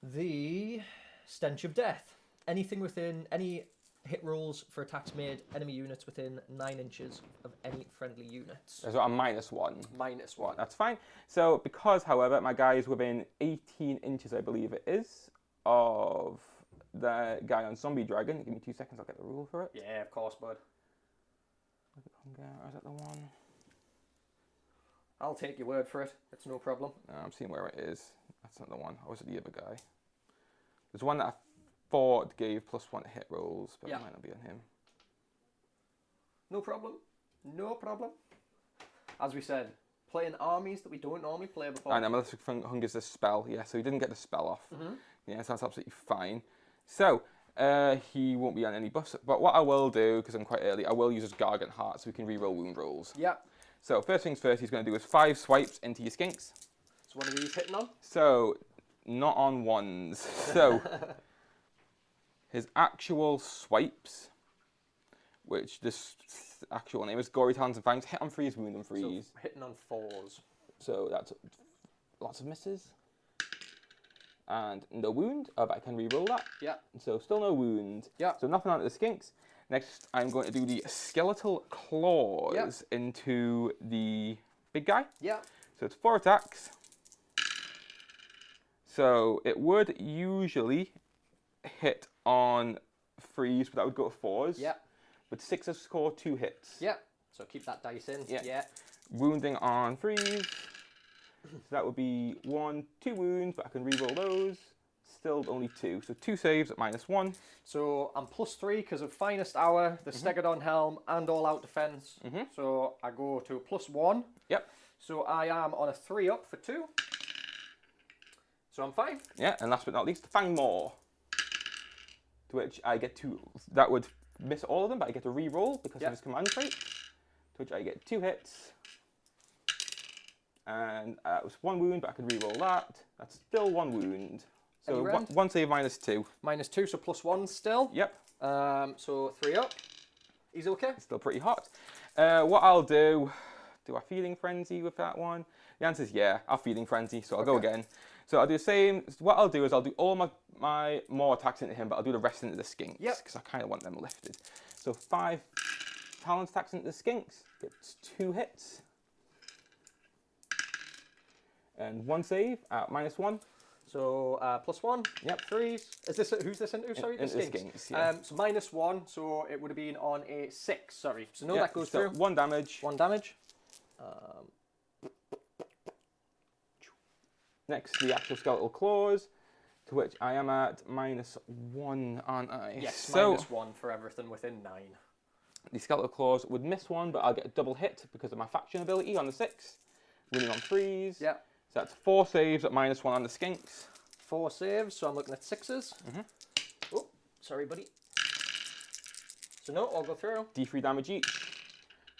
the stench of death. Anything within any hit rolls for attacks made enemy units within 9 inches of any friendly units. So I'm -1. -1. That's fine. So because, however, my guy is within 18 inches, I believe it is, of the guy on Zombie Dragon. Give me 2 seconds, I'll get the rule for it. Yeah, of course, bud. Or is that the one? I'll take your word for it. It's no problem. No, I'm seeing where it is. That's not the one. Or was it the other guy? There's one that I thought gave +1 to hit rolls, but Yeah. it might not be on him. No problem. No problem. As we said, playing armies that we don't normally play before. I know, Malefic Hunger's a spell, yeah, so he didn't get the spell off. Yeah, so that's absolutely fine. So, he won't be on any buffs, but what I will do, because I'm quite early, I will use his Gargant Heart so we can re-roll wound rolls. Yeah. So, first things first, he's going to do his 5 swipes into your skinks. So what are these hitting on? So, not on ones. So, his actual swipes, which this actual name is Gory Talons and Fangs, hit on freeze, wound and freeze. So hitting on 4s. So that's lots of misses. And no wound, but I can re-roll that. Yeah. So still no wound. Yeah. So nothing on the skinks. Next, I'm going to do the skeletal claws into the big guy. Yeah. So it's 4 attacks. So it would usually hit on freeze, but that would go to 4s. Yeah. But 6s score 2 hits. Yeah. So keep that dice in. Yeah. Yeah. Wounding on freeze. So that would be 1, 2 wounds, but I can re-roll those. Still only 2. So 2 saves at -1. So I'm +3 because of Finest Hour, the Stegodon Helm, and All Out Defense. So I go to +1. Yep. So I am on a 3 up for 2. So I'm fine. Yeah, and last but not least, Fang Maw. To which I get to, that would miss all of them, but I get to re-roll because of his command trait. To which I get 2 hits. And it was 1 wound, but I can re-roll that. That's still 1 wound. So one save -2. -2, so +1 still. Yep. So 3 up. He's okay. It's still pretty hot. What I'll do I Feeding Frenzy with that one? The answer is yeah, I'll Feeding Frenzy, so I'll go again. So I'll do the same. What I'll do is I'll do all my more attacks into him, but I'll do the rest into the skinks. Yep. Because I kind of want them lifted. So 5 talent attacks into the skinks. Gets 2 hits. And 1 save at -1. So +1. Yep. 3s. Is this who's this into? Sorry, Into the skinks, yeah. So -1. So it would have been on a 6. Sorry. So no, that goes so through. 1 damage. 1 damage. Next, the actual skeletal claws, to which I am at -1, aren't I? Yes. So -1 for everything within 9. the skeletal claws would miss 1, but I'll get a double hit because of my faction ability on the 6. Winning on freeze. Yeah. So that's 4 saves at -1 on the skinks. 4 saves, so I'm looking at 6s. Oh, sorry, buddy. So no, I'll go through. D3 damage each.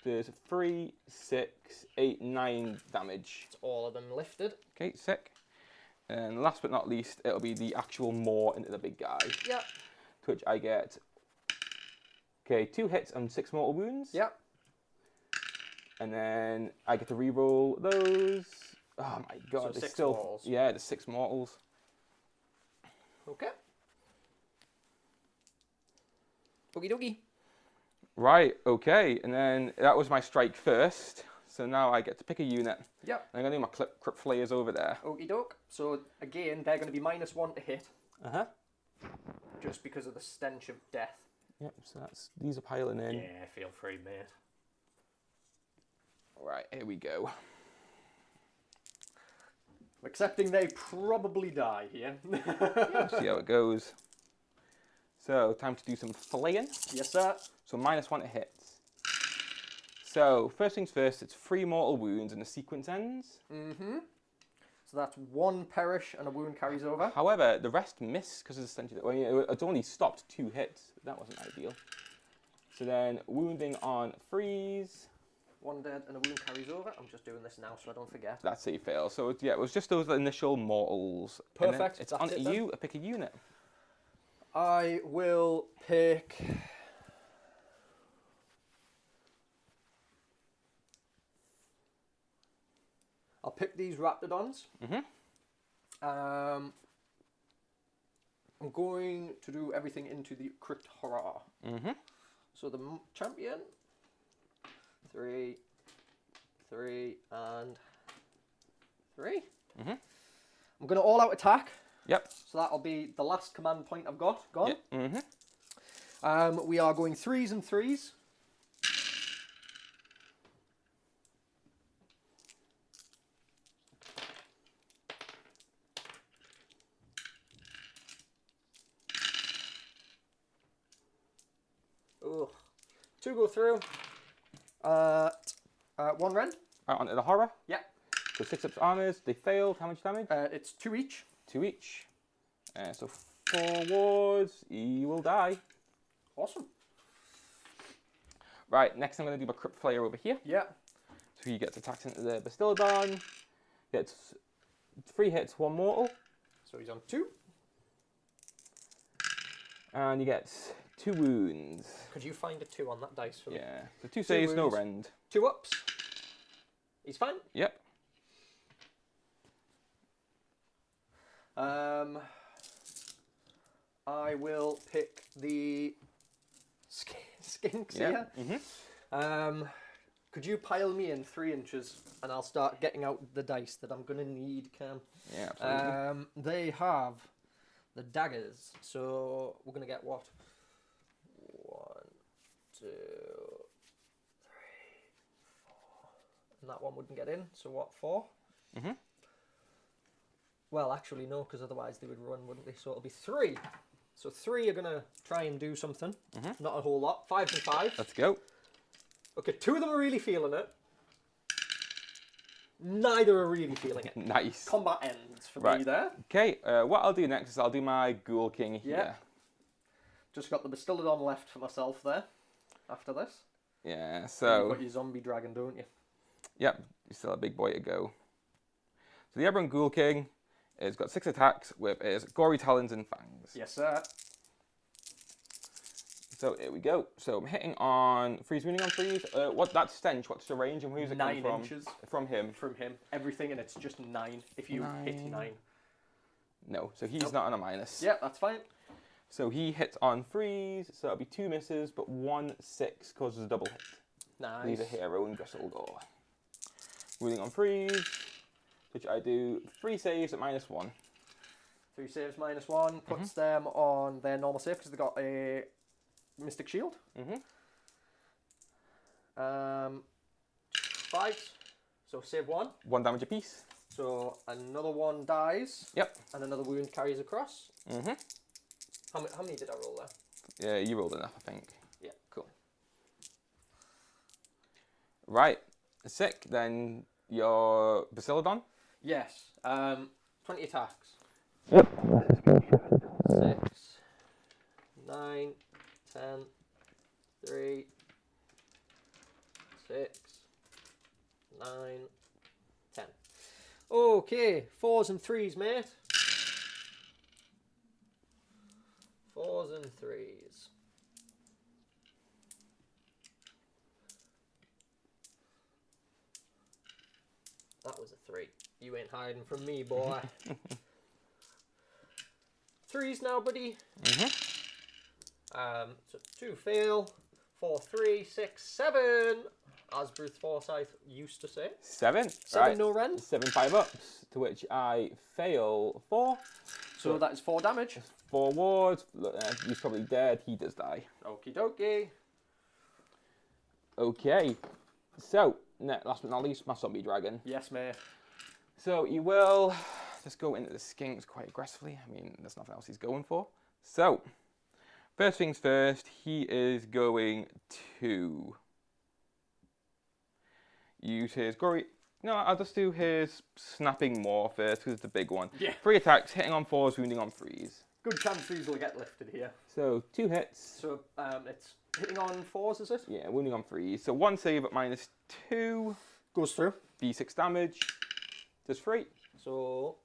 There's 3, 6, 8, 9 damage. It's all of them lifted. Okay, sick. And last but not least, it'll be the actual maw into the big guy. Yep. To which I get, okay, 2 hits and 6 mortal wounds. Yep. And then I get to re-roll those. Oh my god, So there's 6 still mortals. Yeah, there's 6 mortals. Okay. Okie dokie. Right, okay, and then that was my strike first. So now I get to pick a unit. Yep. I'm gonna do my crypt flayers over there. Okie doke. So again, they're going to be -1 to hit, Uh-huh. just because of the stench of death. Yep, so these are piling in. Yeah, feel free, mate. Right, here we go. I'm accepting they probably die here. Let's see how it goes. So, time to do some flaying. Yes, sir. So, -1 to hits. So, first things first, it's 3 mortal wounds and the sequence ends. Mm-hmm. So that's 1 perish and a wound carries over. However, the rest miss because of the stench. Well, it only stopped 2 hits. That wasn't ideal. So then, wounding on freeze. 1 dead and a wound carries over. I'm just doing this now so I don't forget. That's a fail. So, yeah, it was just those initial mortals. And then Perfect. it's That's on it to then. you. Pick a unit. I will pick... I'll pick these Raptidons. Mm-hmm. I'm going to do everything into the Crypt Horror. Mm-hmm. So the champion, 3, 3, and 3. Mm-hmm. I'm going to all-out attack. Yep. So that'll be the last command point I've got. Gone. Yep. Mm-hmm. We are going 3s and 3s. Ugh. 2 go through. 1 rend. Right, onto the horror. Yeah. So 6 ups armors. They failed. How much damage? It's 2 each. 2 each. So 4 wards. He will die. Awesome. Right, next I'm going to do my Crypt Flayer over here. Yeah. So he gets attacks into the Bastillodon. Gets 3 hits, 1 mortal. So he's on 2. And he gets 2 wounds. Could you find a 2 on that dice for me? Yeah. So 2 saves, no wounds. rend. 2 ups. He's fine. Yep. I will pick the skinks Yeah. here. Mm-hmm. Could you pile me in 3 inches and I'll start getting out the dice that I'm going to need, Cam? Yeah, absolutely. They have the daggers. So we're going to get what? 1, 2, 3, 4. And that one wouldn't get in. So what, 4? Mm-hmm. Well, actually, no, because otherwise they would run, wouldn't they? So it'll be 3. So 3 are going to try and do something. Mm-hmm. Not a whole lot. 5s and 5s. Let's go. Okay, 2 of them are really feeling it. Neither are really feeling it. Nice. Combat ends for Right. me there. Okay, what I'll do next is I'll do my Ghoul King here. Yeah. Just got the Bastillodon left for myself there. After this. Yeah, You've so... got your zombie dragon, don't you? Yep, you still a big boy to go. So the Aberrant Ghoul King has got 6 attacks with his Gory Talons and Fangs. Yes, sir. So here we go. So I'm hitting on freeze, wounding on freeze. What that stench? What's the range and who's it coming 9 from? inches. From him. From him. Everything, and it's just 9 if you hit 9. No, so he's Nope. not on a minus. Yeah, that's fine. So he hits on freeze. So it'll be 2 misses, but 1 6 causes a double hit. Nice. Leave a hero in Dresseldor. Wounding on freeze, which I do 3 saves at -1. 3 saves -1 puts them on their normal save because they've got a Mystic Shield. Mm-hmm. 5s. So save 1. 1 damage apiece. So another 1 dies. Yep. And another wound carries across. Mm-hmm. How many did I roll there? Yeah, you rolled enough, I think. Yeah. Cool. Right. Sick. Then your Bastillodon. Yes. 20 attacks. Yep, this has been shifted. 6, 9, 10, 3, 6, 9, 10. Okay, 4s and 3s, mate. 4s and 3s. That was a 3. You ain't hiding from me, boy. 3s now, buddy. So 2 fail. 4, 3, 6, 7. As Bruce Forsyth used to say. 7. 7 right. no rend. 7 5-ups, to which I fail 4. So that is 4 damage. 4 wards. He's probably dead. He does die. Okie dokie. Okay. So, last but not least, my zombie dragon. Yes, mate. So you will just go into the skinks quite aggressively. I mean, there's nothing else he's going for. So, first things first, he is going to use his gory. No, I'll just do his snapping maw first because it's the big one. Yeah. 3 attacks, hitting on 4s, wounding on 3s. Good chance these will get lifted here. So 2 hits. So it's hitting on 4s, is it? Yeah, wounding on 3s. So 1 save at -2. Goes through. D6 damage. Does 3. So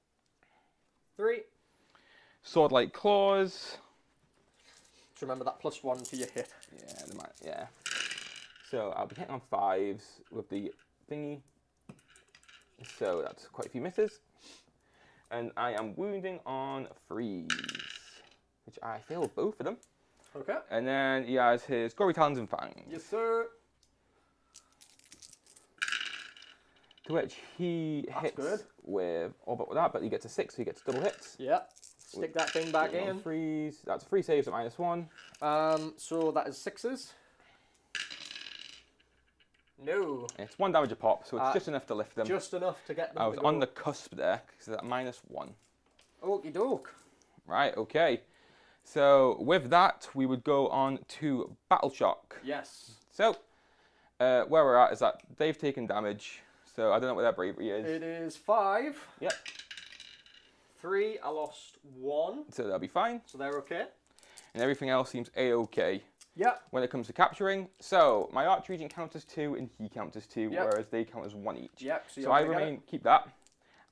3. Sword-like claws. Just remember that +1 to your hit. Yeah, yeah. So I'll be hitting on 5s with the thingy. So that's quite a few misses. And I am wounding on 3s, which I failed both of them. Okay. And then he has his gory talons and fangs. Yes, sir. To which he hits good. with all but with that, but he gets a 6, so he gets double hits. Yeah. Stick that thing back Wounding on in. 3s. That's 3 saves at -1. So that is 6s. No. It's 1 damage a pop, so it's just enough to lift them. Just enough to get them I was to go. on the cusp there, because it's at -1. Okie doke. Right, okay. So with that, we would go on to Battle Shock. Yes. So where we're at is that they've taken damage. So I don't know what their bravery is. It is 5. Yep. 3. I lost 1. So they'll be fine. So they're okay. And everything else seems a-okay Yeah. when it comes to capturing. So my Archregent counters 2 and he counters 2, Yep. whereas they count as 1 each. Yep. So I remain, keep that.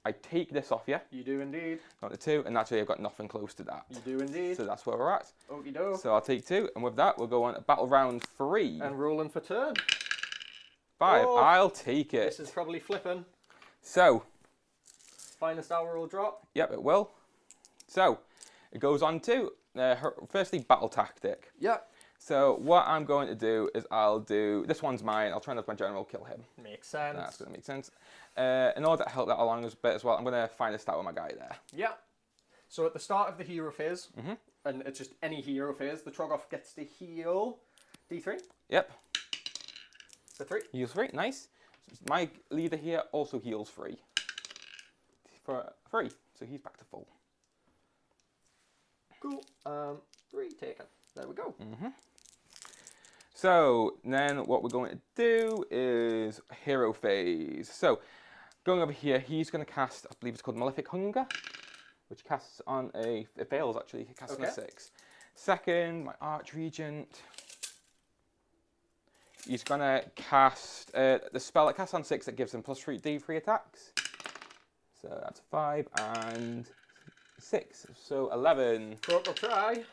I take this off you. You do indeed. Not the 2, and naturally I've got nothing close to that. You do indeed. So that's where we're at. Okie doke. So I'll take 2, and with that we'll go on to battle round 3. And rolling for turn. 5. Oh, I'll take it. This is probably flipping. So, Finest hour will drop. yep, it will. So, it goes on to, firstly, battle tactic. Yeah. So, what I'm going to do is I'll do, this one's mine, I'll try and have my general kill him. Makes sense. That's going to make sense. In order to help that along a bit as well, I'm going to find a stat with my guy there. Yeah. So at the start of the hero phase, and it's just any hero phase, the Trogoff gets to heal D3. Yep. The 3. Heals 3, nice. My leader here also heals 3. For 3, so he's back to full. Cool. 3 taken. There we go. So then what we're going to do is hero phase. So going over here, he's going to cast, I believe it's called Malefic Hunger, which casts on a, it fails actually, it casts on a 6. Second, my Archregent, he's going to cast the spell that casts on 6 that gives him +3 D3 attacks. So that's 5 and 6, so 11. Critical try.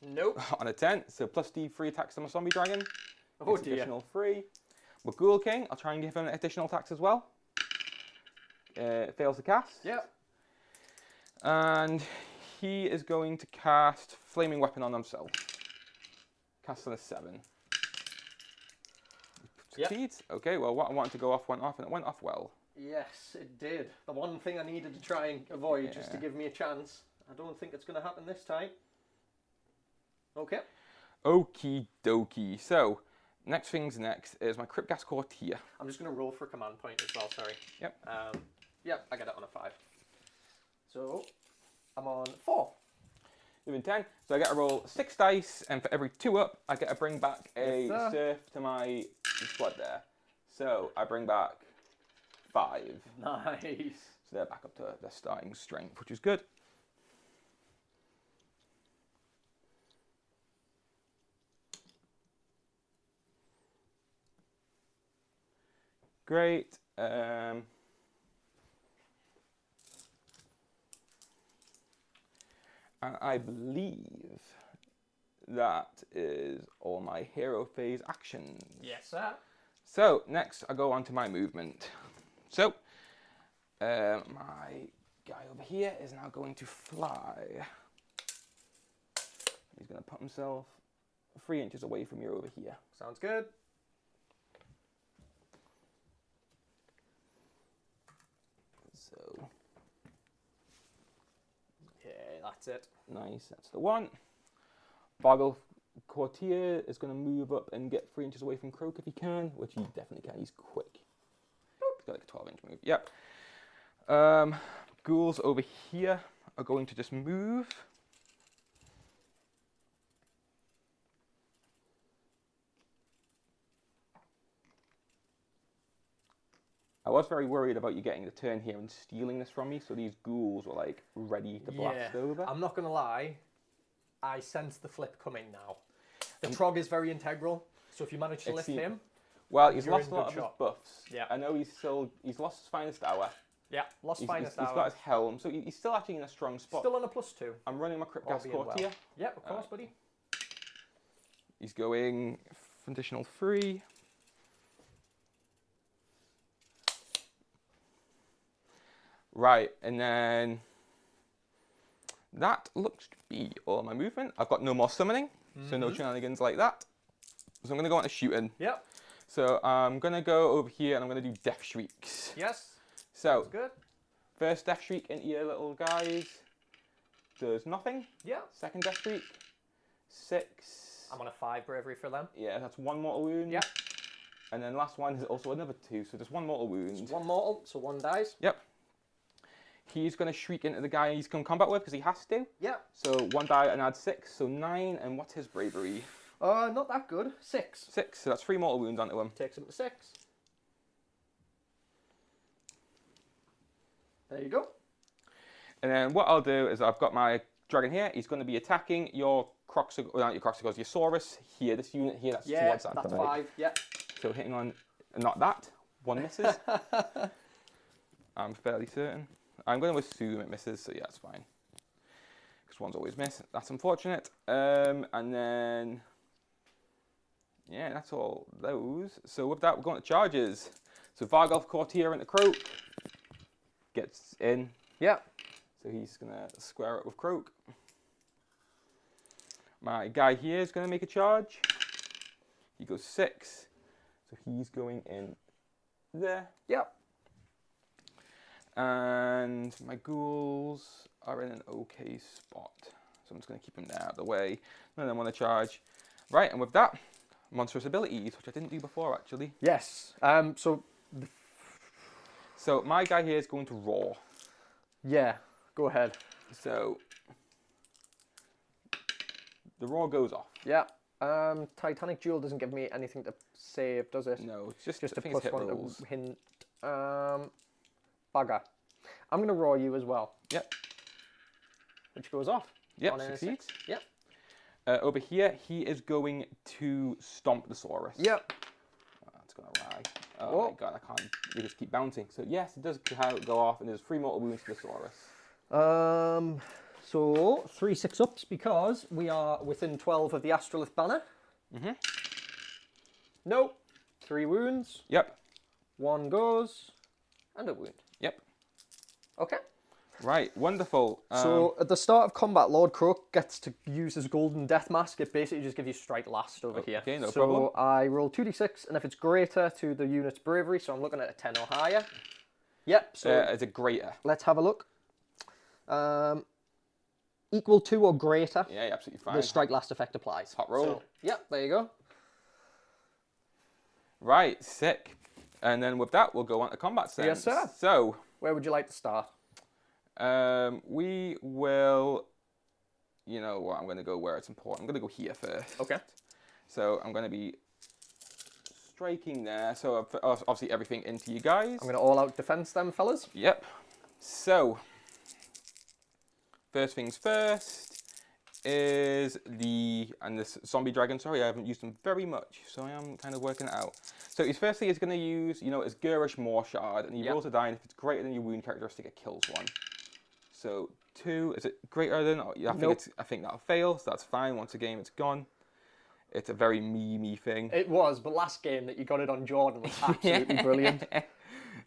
Nope. On a 10, so +D3 attacks on my zombie dragon. Oh Gets dear. Additional 3. With Ghoul King, I'll try and give him additional attacks as well. Fails to cast. Yep. And he is going to cast Flaming Weapon on himself. Cast on a 7. Yep. Succeeds. Okay, well what I wanted to go off went off, and it went off well. Yes, it did. The one thing I needed to try and avoid just to give me a chance. I don't think it's going to happen this time. Okay. Okie dokie. So, next thing's next is my Crypt Gas Courtier. I'm just going to roll for a command point as well, sorry. Yep. Yep, I get it on a 5. So, I'm on 4. Moving 10. So I get to roll 6 dice, and for every 2 up, I get to bring back a Yes, serf to my squad there. So I bring back 5. Nice. So they're back up to their starting strength, which is good. great. And I believe that is all my hero phase actions. Yes, sir. So next I go on to my movement. So my guy over here is now going to fly. He's going to put himself 3 inches away from you over here. Sounds good. So Yeah, that's it. nice, that's the one. Vargolf Courtier is going to move up and get 3 inches away from Croak if he can, which he definitely can. He's quick. He's got like a 12-inch move. Yep. Ghouls over here are going to just move. I was very worried about you getting the turn here and stealing this from me, so these ghouls were like ready to blast over. I'm not going to lie, I sense the flip coming now. The Trog is very integral, so if you manage to lift him... Well, he's you're lost in a lot good of shot. his buffs. Yeah. I know he's lost his finest hour. Yeah, lost finest He's hour. got his helm, so he's still actually in a strong spot. Still on a +2. I'm running my Crypt Gas being well. Courtier. Yep, of course, buddy. He's going additional 3. Right, and then that looks to be all my movement. I've got no more summoning, so no shenanigans like that. So I'm going to go on to shooting. Yep. So I'm going to go over here and I'm going to do Death Shrieks. Yes. So, Good. first Death Shriek into your little guys does nothing. Yeah. Second Death Shriek, 6. I'm on a 5 bravery for them. Yeah, that's 1 mortal wound. Yep. And then last one is also another 2, so just 1 mortal wound. It's 1 mortal, so 1 dies. Yep. He's going to shriek into the guy he's going to combat with because he has to. Yep. So 1 die and add 6, so 9. And what's his bravery? Not that good. 6. 6, so that's 3 mortal wounds onto him. Takes him to 6. There you go. And then what I'll do is I've got my dragon here. He's going to be attacking your not your Croxicos, your Saurus here. This unit here, that's towards that. That's 5. Yep. So hitting on, not that. 1 misses. I'm fairly certain. I'm going to assume it misses, so yeah, it's fine. Because 1's always miss. That's unfortunate. And then, yeah, that's all those. So with that, we're going to charges. So Vargolf Courtier into Croak. Gets in. Yep. So he's going to square up with Croak. My guy here is going to make a charge. He goes 6. So he's going in there. Yep. And my ghouls are in an okay spot. So I'm just going to keep them there out of the way. And then want to charge. Right, and with that, monstrous abilities, which I didn't do before actually. Yes. So my guy here is going to roar. Yeah, go ahead. So the roar goes off. Yeah. Titanic Jewel doesn't give me anything to save, does it? No, it's just a I think it's hit +1 rolls. to hint. Bugger. I'm going to roar you as well. Yep. Which goes off. Yep, On a succeeds. 6. Yep. Over here, he is going to stomp the Saurus. Yep. Oh, it's going to rye. Oh my god, I can't. They just keep bouncing. So yes, it does go off, and there's 3 mortal wounds to the Saurus. So 3 6-ups because we are within 12 of the Astrolith banner. Mhm. Nope. 3 wounds. Yep. 1 goes, and a wound. Yep. Okay. Right, wonderful. So at the start of combat, Lord Croak gets to use his golden death mask. It basically just gives you strike last over here. Okay, no so problem. I roll 2d6, and if it's greater to the unit's bravery, so I'm looking at a 10 or higher. Yep. So it's a greater. let's have a look. Equal to or greater. Yeah, absolutely fine. The strike last effect applies. Hot roll. So, yep, there you go. Right, sick. And then with that, we'll go on to combat then. Yes, sir. So, Where would you like to start? we will, you know what, I'm going to go where it's important. I'm going to go here first. Okay. So I'm going to be striking there. So obviously everything into you guys. I'm going to all-out defense them, fellas. Yep. So, first things first is this zombie dragon. Sorry, I haven't used them very much, so I am kind of working it out. So he's firstly is going to use, his Gurish Morshard, and he Yep. rolls a die, and if it's greater than your wound characteristic, it kills one. So 2, is it greater than? Oh, yeah, I think that'll fail, so that's fine. Once a game, it's gone. It's a very me thing. It was, but last game that you got it on Jordan was absolutely brilliant.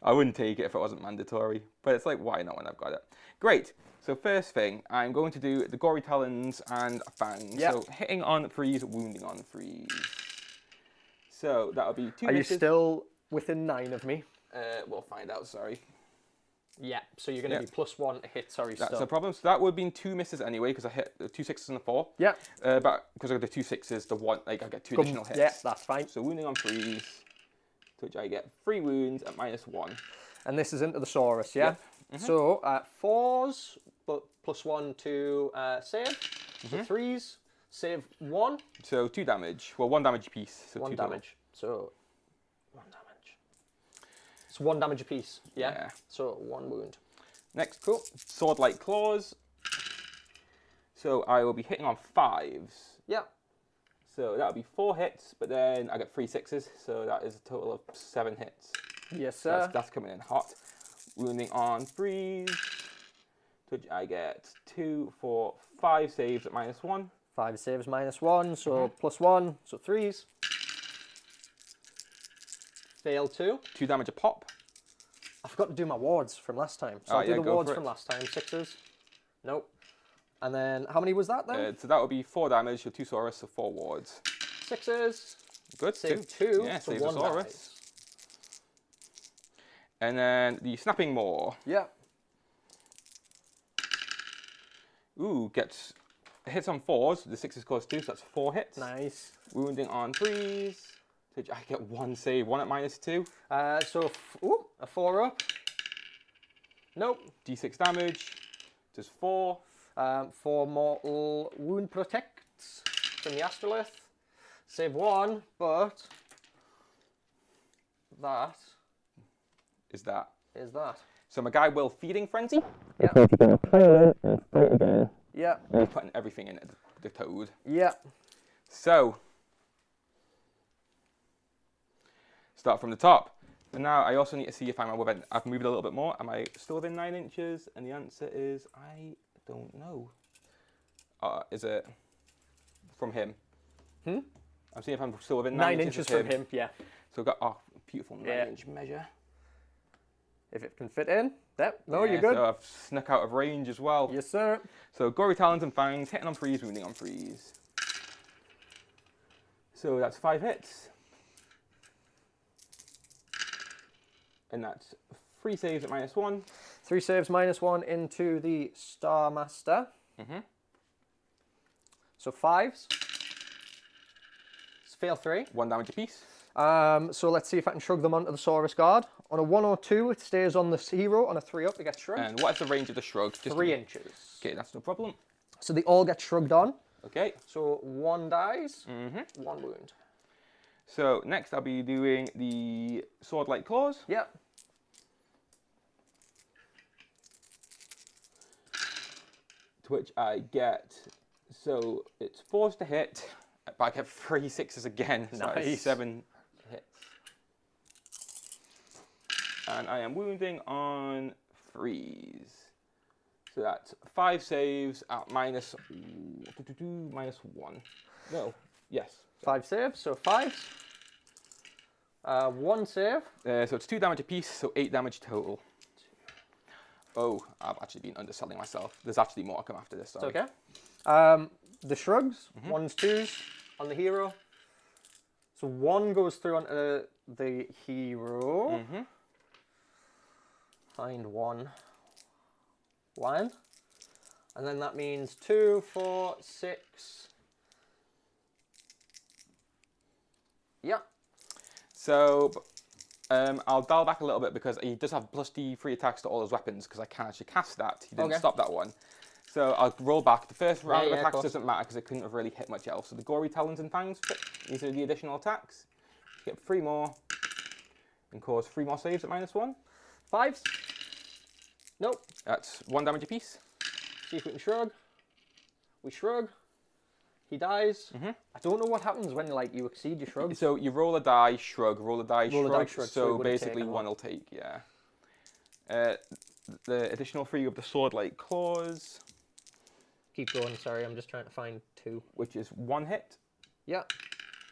I wouldn't take it if it wasn't mandatory, but it's like, why not when I've got it? Great. So first thing, I'm going to do the Gory Talons and Fangs. Yep. So hitting on freeze, wounding on freeze. So that'll be 2 Are you misses. still within 9 of me? We'll find out, sorry. Yeah, so you're going to be +1 to hit, sorry, That's still. no problem. So that would have been 2 misses anyway, because I hit 2 6s and a 4. Yeah. But because I got the 2 6s, the 1, I get 2 additional hits. Yeah, that's fine. So wounding on freeze, to which I get 3 wounds at -1. And this is into the Saurus, yeah? Yep. So 4s, but +1 to save. So 3s, save 1. So 2 damage. Well, 1 damage apiece. So 1 2 total. damage. So 1 damage. It's 1 damage apiece, yeah? So 1 wound. Next, cool. Sword-like claws. So I will be hitting on 5s. Yeah. So that'll be 4 hits, but then I get 3 6s, so that is a total of 7 hits. Yes, sir. That's coming in hot. Wounding on freeze, to which I get 2, 4, 5 saves at -1. 5 saves -1, so +1, so 3s. Fail 2. 2 damage a pop. I forgot to do my wards from last time. So I'll do the go wards for from it. last time. 6s. Nope. And then, how many was that then? So that would be 4 damage, so 2 Saurus, so 4 wards. 6s. Good. Save 2. Yeah, so saves a 1 Saurus. dies. And then the Snapping Maw. Yeah. Ooh, hits on 4s. The 6s cause 2, so that's 4 hits. Nice. Wounding on 3s. So I get 1 save, 1 at -2. So, a 4 up. Nope. D6 damage. Does 4. 4 mortal wound protects from the Astrolith. Save 1, but that Is that. is that. So my guy will Feeding Frenzy. Yeah. So if you're going to play it and play it again. Yeah. And he's putting everything in the toad. Yeah. So, start from the top. And now I also need to see if I'm within. I've moved a little bit more. Am I still within 9 inches? And the answer is I don't know. Is it from him? I'm seeing if I'm still within 9 inches inches of from him, yeah. So I've got beautiful 9 Yeah. inch measure. If it can fit in. Yep. No, Yeah, you're good. So I've snuck out of range as well. Yes, sir. So Gory Talons and Fangs, hitting on freeze, wounding on freeze. So that's 5 hits. And that's 3 saves at -1. 3 saves -1 into the Star Master. So 5s. Fail 3. 1 damage apiece. So let's see if I can shrug them onto the Saurus Guard. On a 1 or 2, it stays on the hero. On a 3 up, it gets shrugged. And what is the range of the shrug? Just 3 inches. Okay, that's no problem. So they all get shrugged on. Okay. So 1 dies, 1 wound. So next I'll be doing the Sword-like Claws. Yep. To which I get, so it's 4s to hit, but I get 3 6s again. So that is Nice. 7 hits. And I am wounding on freeze. So that's 5 saves at -1. No, yes. 5 saves, so 5s. 1 save. So it's 2 damage apiece, so 8 damage total. Oh, I've actually been underselling myself. There's actually more to come after this. Sorry. It's okay. The shrugs, 1s, 2s on the hero. So 1 goes through onto the hero. Find 1. And then that means 2, 4, 6. Yeah. So I'll dial back a little bit because he does have +D3 attacks to all his weapons because I can't actually cast that. He didn't stop that one. So I'll roll back. The first round of attacks doesn't matter because it couldn't have really hit much else. So the Gory Talons and Fangs, these are the additional attacks. Get 3 more and cause 3 more saves at -1. 5s. Nope. That's 1 damage apiece. See if we can shrug. We shrug. He dies. I don't know what happens when like you exceed your shrugs. So you roll a die, shrug, roll a die, Roll a shrug. die, shrug, so he So would have basically taken one will take, yeah. The additional 3 of the sword-like claws, Keep going, sorry, I'm just trying to find 2. which is 1 hit, Yeah.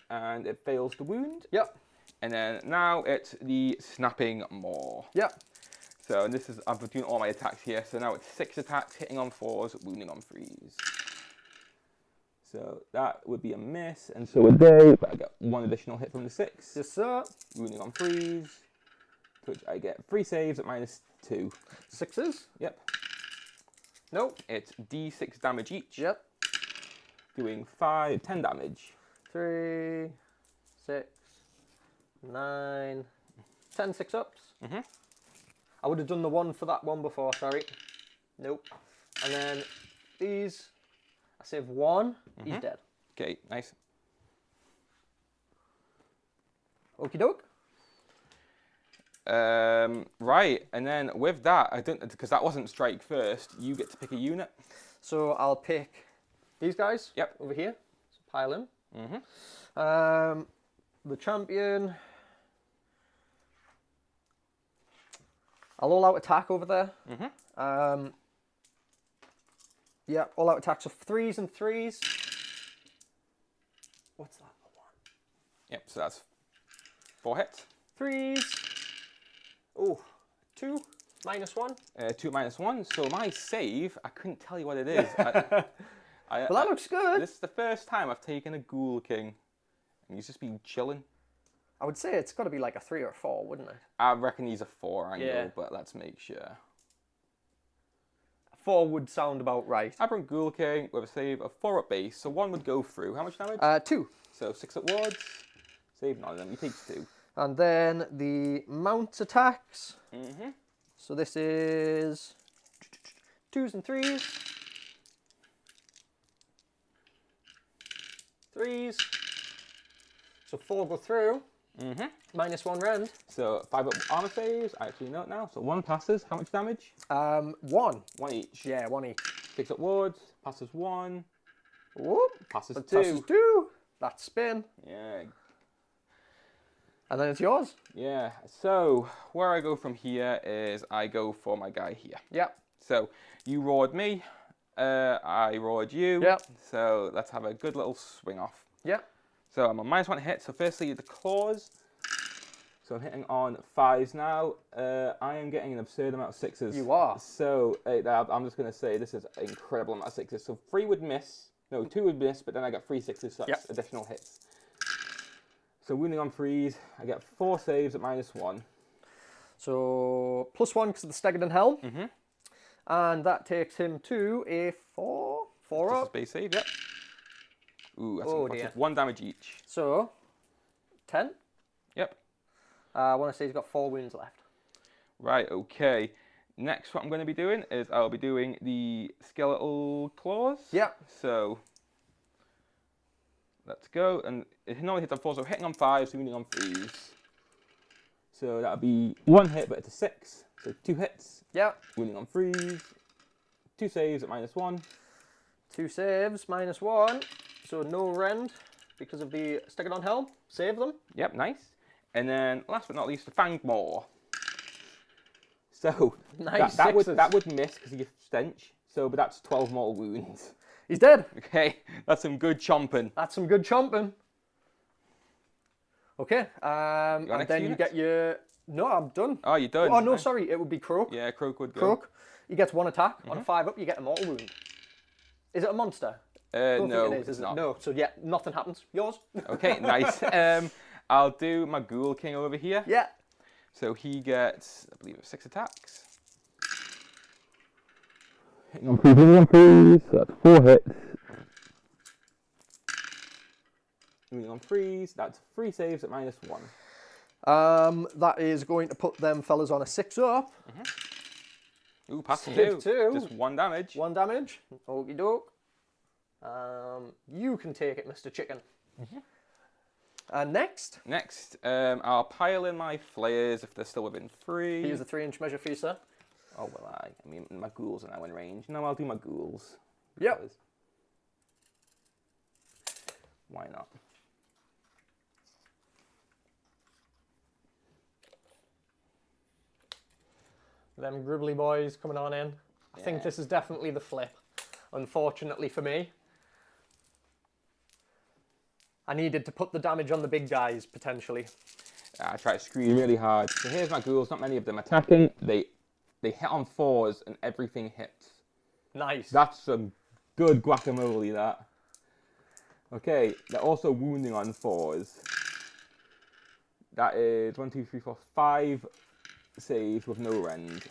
and it fails to wound. Yep. And then now it's the snapping maw. Yep. So and this is, I'm doing all my attacks here. So now it's 6 attacks, hitting on 4s, wounding on 3s. So that would be a miss, and so would they, but I get 1 additional hit from the 6. Yes, sir. Wounding on 3s, to which I get 3 saves at -2. 6s? Yep. Nope. It's D6 damage each, Yep. doing 10 damage. 3, 6, 9, 10 6-ups. I would have done the 1 for that one before, sorry. Nope. And then these, I save 1, he's dead. Okay, nice. Okie doke. Right, and then with that, I don't, because that wasn't strike first, you get to pick a unit. So I'll pick these guys. Yep. Over here. So pile in. The champion. I'll all out attack over there. Yeah, all out attacks of 3s and 3s. What's that? 1. Yep, so that's 4 hits. 3s. Oh, 2 -1. 2 -1. So my save, I couldn't tell you what it is. Well, that looks good. This is the first time I've taken a Ghoul King, and he's just been chilling. I would say it's got to be like a 3 or a 4, wouldn't it? I reckon he's a 4 angle, Yeah. but let's make sure. 4 would sound about right. Aberrant Ghoul King with a save of 4 at base, so 1 would go through. How much damage? 2. So 6 at wards. Save none of them. He takes 2. And then the mount attacks. So this is 2s and 3s. 3s. So 4 go through. -1 rend. So 5 at armor saves. I actually know it now. So 1 passes. How much damage? 1. 1 each. Yeah, 1 each. 6 at wards. Passes 1. Whoop. Passes 2. Passes 2. That's spin. Yeah. And then it's yours. Yeah. So where I go from here is I go for my guy here. Yep. So you roared me. I roared you. Yep. So let's have a good little swing off. Yep. So I'm on -1 hit. So firstly the claws. So I'm hitting on 5s now. I am getting an absurd amount of 6s. You are. So I'm just going to say this is an incredible amount of 6s. So 3 would miss. No, 2 would miss, but then I got 3 6s, so that's additional hits. So wounding on 3s, I get 4 saves at -1. So +1 because of the staggered in helm. And that takes him to a 4. 4 Just a up. space save, yep. Ooh, that's Oh, unfortunate. dear. 1 damage each. So 10. Yep. I want to say he's got 4 wounds left. Right, okay. Next, what I'm going to be doing is I'll be doing the skeletal claws. Yep. So let's go. And it normally hits on 4, so hitting on 5s, wounding on 3s. So that'll be 1 hit, but it's a 6. So 2 hits. Yep. Wounding on 3s. 2 saves at -1. 2 saves, -1. So no rend because of the staggered on helm. Save them. Yep, nice. And then last but not least, the Fanged Maw. So Nice that sixes. would miss because of your stench. So, but that's 12 mortal wounds. He's dead. Okay, that's some good chomping. That's some good chomping. Okay. And next then you unit? get your... No, I'm done. Oh, you're done. Oh, no, Nice. sorry. It would be Croak. Yeah, Croak would go. Croak. He gets 1 attack. On a 5 up, you get a mortal wound. Is it a monster? Don't No, think it is, it's it? not. No, so yeah, nothing happens. Yours? Okay, nice. I'll do my Ghoul King over here. Yeah. So he gets, I believe, 6 attacks. Hitting on 3s, so that's 4 hits. Wounding on 3s, that's 3 saves at -1. That is going to put them fellas on a 6 up. Ooh, pass Save 2. 2. Just 1 damage. 1 damage. Okie doke. You can take it, Mr. Chicken. And next, Next, I'll pile in my flayers if they're still within 3. here's a 3-inch measure for you, sir. Oh, will I? I mean, my ghouls are now in range. No, I'll do my ghouls. Yep. Because- Why not? Them gribbly boys coming on in. I think this is definitely the flip, unfortunately for me. I needed to put the damage on the big guys, potentially. I try to scream really hard. So here's my ghouls, not many of them attacking. They hit on 4s and everything hits. Nice. That's some good guacamole, that. Okay, they're also wounding on 4s. That is 1, 2, 3, 4, 5 saves with no rend.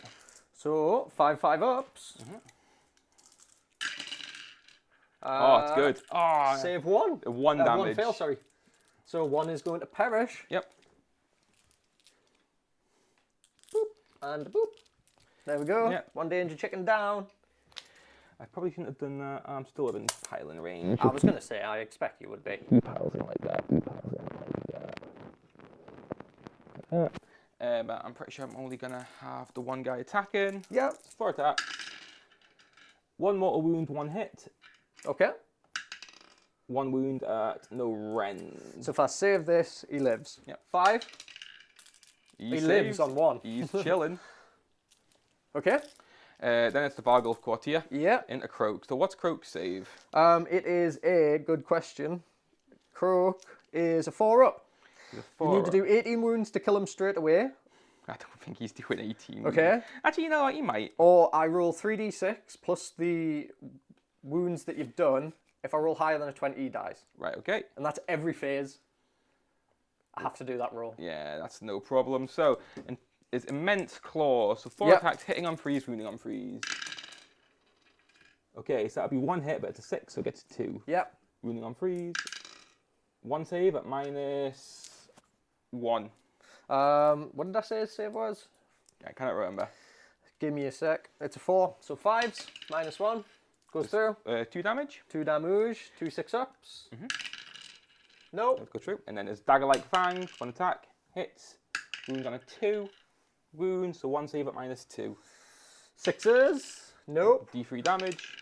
So, 5/5 ups. Oh, it's good. Oh, Save 1. 1 damage. 1 fail, sorry. So 1 is going to perish. Yep. Boop. And boop. There we go. Yep. 1 danger chicken down. I probably shouldn't have done that. I'm still within piling range. I was going to say, I expect you would be. He piles in like that. He piles in like that. But I'm pretty sure I'm only going to have the 1 guy attacking. Yep. 4 attack. 1 mortal wound, 1 hit. Okay. 1 wound at no rend. So if I save this, he lives. Yep. 5. He lives on 1. He's chilling. Okay. Then it's the Vargulf Courtier. Yeah. Into Croak. So what's Croak's save? It is a good question. Croak is a 4-up. You need to do 18 wounds to kill him straight away. I don't think he's doing 18. Okay. Actually, you know what? He might. Or I roll 3d6 plus the wounds that you've done. If I roll higher than a 20, he dies. Right, okay. And that's every phase. I have to do that roll. Yeah, that's no problem. So, it's Immense Claw. So 4 Yep. attacks, hitting on 3s, wounding on 3s. Okay, so that'll be 1 hit, but it's a 6, so it gets 2. Yep. Wounding on 3s. 1 save at -1. What did I say his save was? I cannot remember. Give me a sec. It's a 4. So 5s, -1. Goes through. 2 damage. 2 damage, 2 6-ups. Nope. Let's go through. And then there's Dagger-like Fangs, 1 attack, hits, wounds on a 2, wounds, so 1 save at -2. 6s. Nope. D3 damage,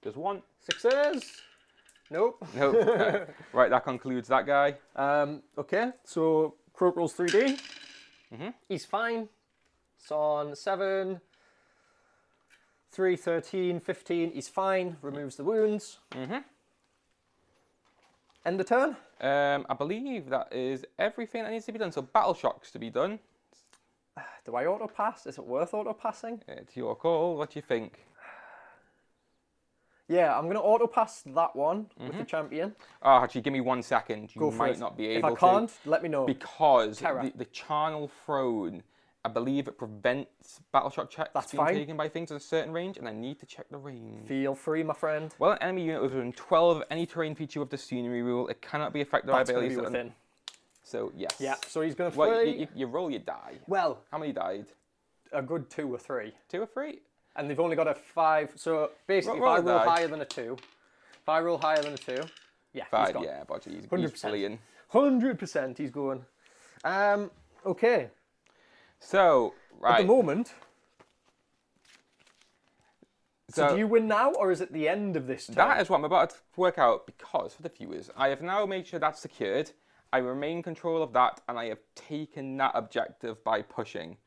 does 1. 6s. Nope. Nope. Right, that concludes that guy. Okay, so Croak rolls 3D. He's fine. It's on 7, 3, 13, 15. He's fine. Removes the wounds. End the turn. I believe that is everything that needs to be done. So battle shocks to be done. Do I auto pass? Is it worth auto passing? It's your call. What do you think? Yeah, I'm going to auto pass that one with the champion. Oh, actually, give me 1 second. You Go for might it. not be If able I to. can't, let me know. Because Terror. the charnel throne, I believe it prevents battle shock checks That's being fine. taken by things at a certain range, and I need to check the range. Feel free, my friend. Well, an enemy unit within 12 of any terrain feature with the scenery rule, it cannot be affected by That's going to abilities. be within. So, yes. Yeah, so he's going to Well, free. you roll, you die. Well, How many died? a good 2 or 3. 2 or 3? And they've only got a 5. So basically, Roll if I a roll die. higher than a 2, if I roll higher than a 2, yeah, he's 5, gone. yeah, but he's 100%. fleeing. 100% he's going. Okay. So, right. At the moment. So So do you win now, or is it the end of this turn? that is what I'm about to work out, because for the viewers, I have now made sure that's secured. I remain in control of that, and I have taken that objective by pushing.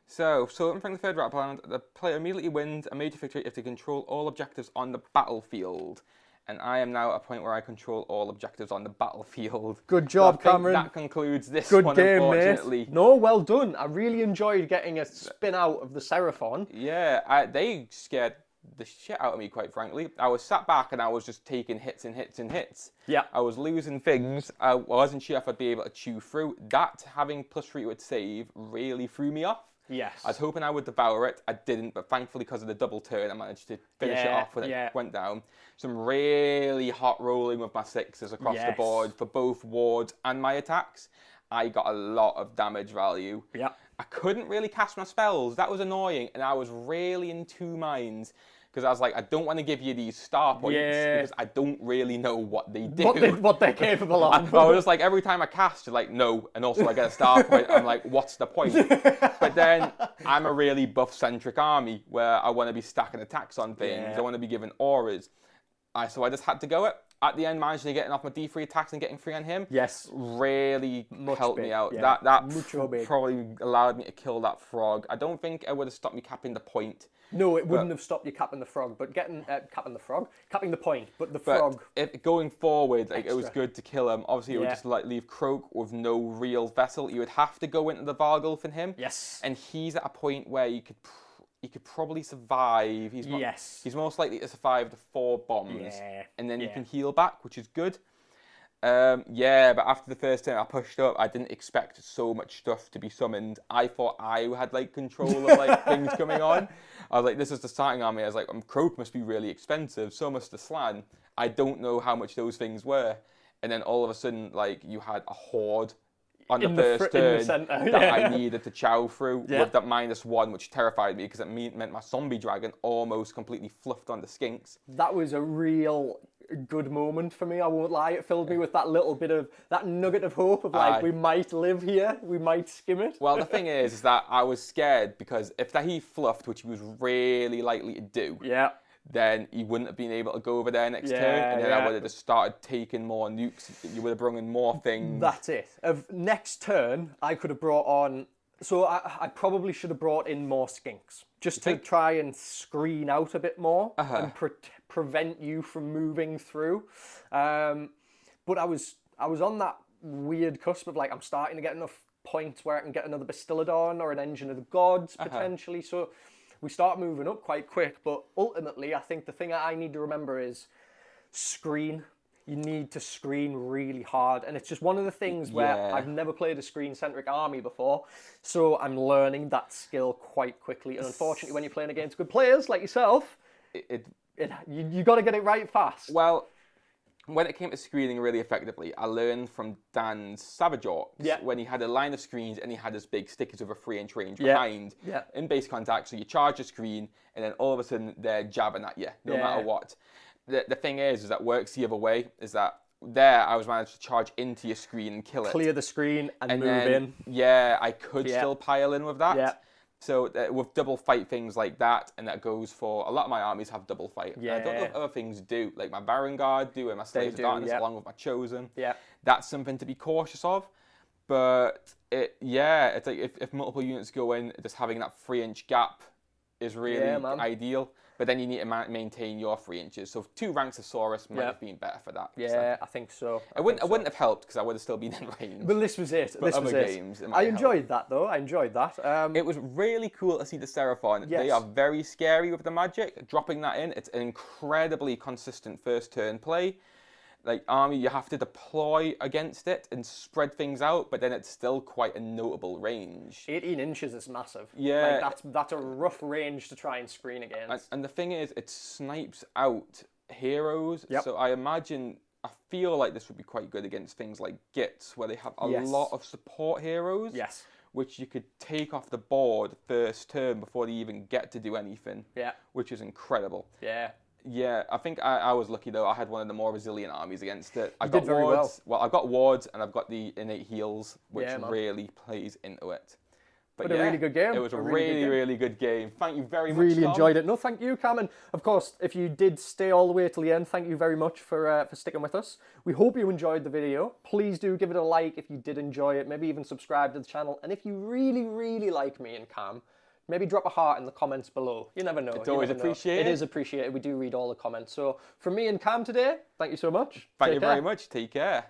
So from the third rat plan, the player immediately wins a major victory if they control all objectives on the battlefield. And I am now at a point where I control all objectives on the battlefield. Good job, So I think Cameron. that concludes this Good one, game, unfortunately. mate. No, well done. I really enjoyed getting a spin out of the Seraphon. Yeah, they scared the shit out of me, quite frankly. I was sat back and I was just taking hits and hits and hits. Yeah. I was losing things. I wasn't sure if I'd be able to chew through. That, having +3 to its save, really threw me off. Yes. I was hoping I would devour it. I didn't, but thankfully, because of the double turn, I managed to finish it off when it went down. Some really hot rolling with my 6s across the board for both wards and my attacks. I got a lot of damage value. Yeah. I couldn't really cast my spells. That was annoying, and I was really in 2 minds. Because I was like, I don't want to give you these star points because I don't really know what they do. What they're capable of. I was just like, every time I cast, you're like, no, and also I get a star point. I'm like, what's the point? But then I'm a really buff-centric army where I want to be stacking attacks on things. I want to be given auras. So I just had to go it. at the end, managing to getting off my D3 attacks and getting free on him, Yes. really helped me out. Yeah. That Mucho big. probably allowed me to kill that frog. I don't think it would have stopped me capping the point. No, it wouldn't have stopped you capping the frog, but capping the point, but the But frog. going forward, like, it was Extra. good to kill him. Obviously, it would just like leave Croak with no real vessel. You would have to go into the Vargulf in him. Yes. And he's at a point where you could probably survive. He's most likely to survive the 4 bombs. Yeah. And then you Yeah. can heal back, which is good. Yeah, but after the first turn I pushed up, I didn't expect so much stuff to be summoned. I thought I had like control of like things coming on. I was like, this is the starting army. I was like, Croak must be really expensive, so must the Slan. I don't know how much those things were. And then all of a sudden, like, you had a horde on the first turn that I needed to chow through with that -1, which terrified me because it meant my zombie dragon almost completely fluffed on the skinks. That was a real good moment for me, I won't lie. It filled me with that little bit of, that nugget of hope of like, we might live here, we might skim it. Well, the thing is that I was scared because if he fluffed, which he was really likely to do, then he wouldn't have been able to go over there next turn, and then I would have just started taking more nukes. You would have brought in more things. That's it. Of next turn, I could have brought on. So I probably should have brought in more skinks just to try and screen out a bit more and prevent you from moving through. But I was on that weird cusp of like, I'm starting to get enough points where I can get another Bastiladon or an Engine of the Gods potentially. So we start moving up quite quick. But ultimately, I think the thing I need to remember is screen. You need to screen really hard. And it's just one of the things where I've never played a screen-centric army before. So I'm learning that skill quite quickly. And unfortunately, when you're playing against good players like yourself, you got to get it right fast. Well, when it came to screening really effectively, I learned from Dan's Savage Orcs when he had a line of screens and he had his big stickers with a 3-inch range behind in base contact. So you charge the screen and then all of a sudden they're jabbing at you, no matter what. The thing is that works the other way, is that there I was managed to charge into your screen and kill it. Clear the screen and move then, in. Yeah, I could still pile in with that. Yeah. So with double fight things like that, and that goes for, a lot of my armies have double fight. Yeah. I don't know if other things do, like my Baron Guard do, and my Slaves of Darkness along with my Chosen. Yeah. That's something to be cautious of. But it's like if multiple units go in, just having that 3-inch gap is really ideal. But then you need to maintain your 3 inches. So 2 ranks of Saurus might have been better for that. Yeah, I think so. It wouldn't have helped because I would have still been in range. But this was it. Games, I enjoyed that though. I enjoyed that. It was really cool to see the Seraphon. They are very scary with the magic. Dropping that in, it's an incredibly consistent first turn play. Like army, you have to deploy against it and spread things out, but then it's still quite a notable range. 18 inches is massive. Yeah. Like that's a rough range to try and screen against. And the thing is, it snipes out heroes. Yep. So I feel like this would be quite good against things like Gits, where they have a lot of support heroes. Yes. Which you could take off the board first turn before they even get to do anything. Yeah. Which is incredible. Yeah. Yeah, I think I was lucky though. I had one of the more resilient armies against it. You did very wards. Well, I've got wards and I've got the innate heals, which really plays into it. But a really good game. It was a really good game. Thank you very much, Really Tom. enjoyed it. No, thank you, Cam. And of course, if you did stay all the way till the end, thank you very much for sticking with us. We hope you enjoyed the video. Please do give it a like if you did enjoy it. Maybe even subscribe to the channel. And if you really like me and Cam, maybe drop a heart in the comments below. You never know. It's always appreciated. It is appreciated. We do read all the comments. So from me and Cam today, thank you so much. Thank you very much. Take care.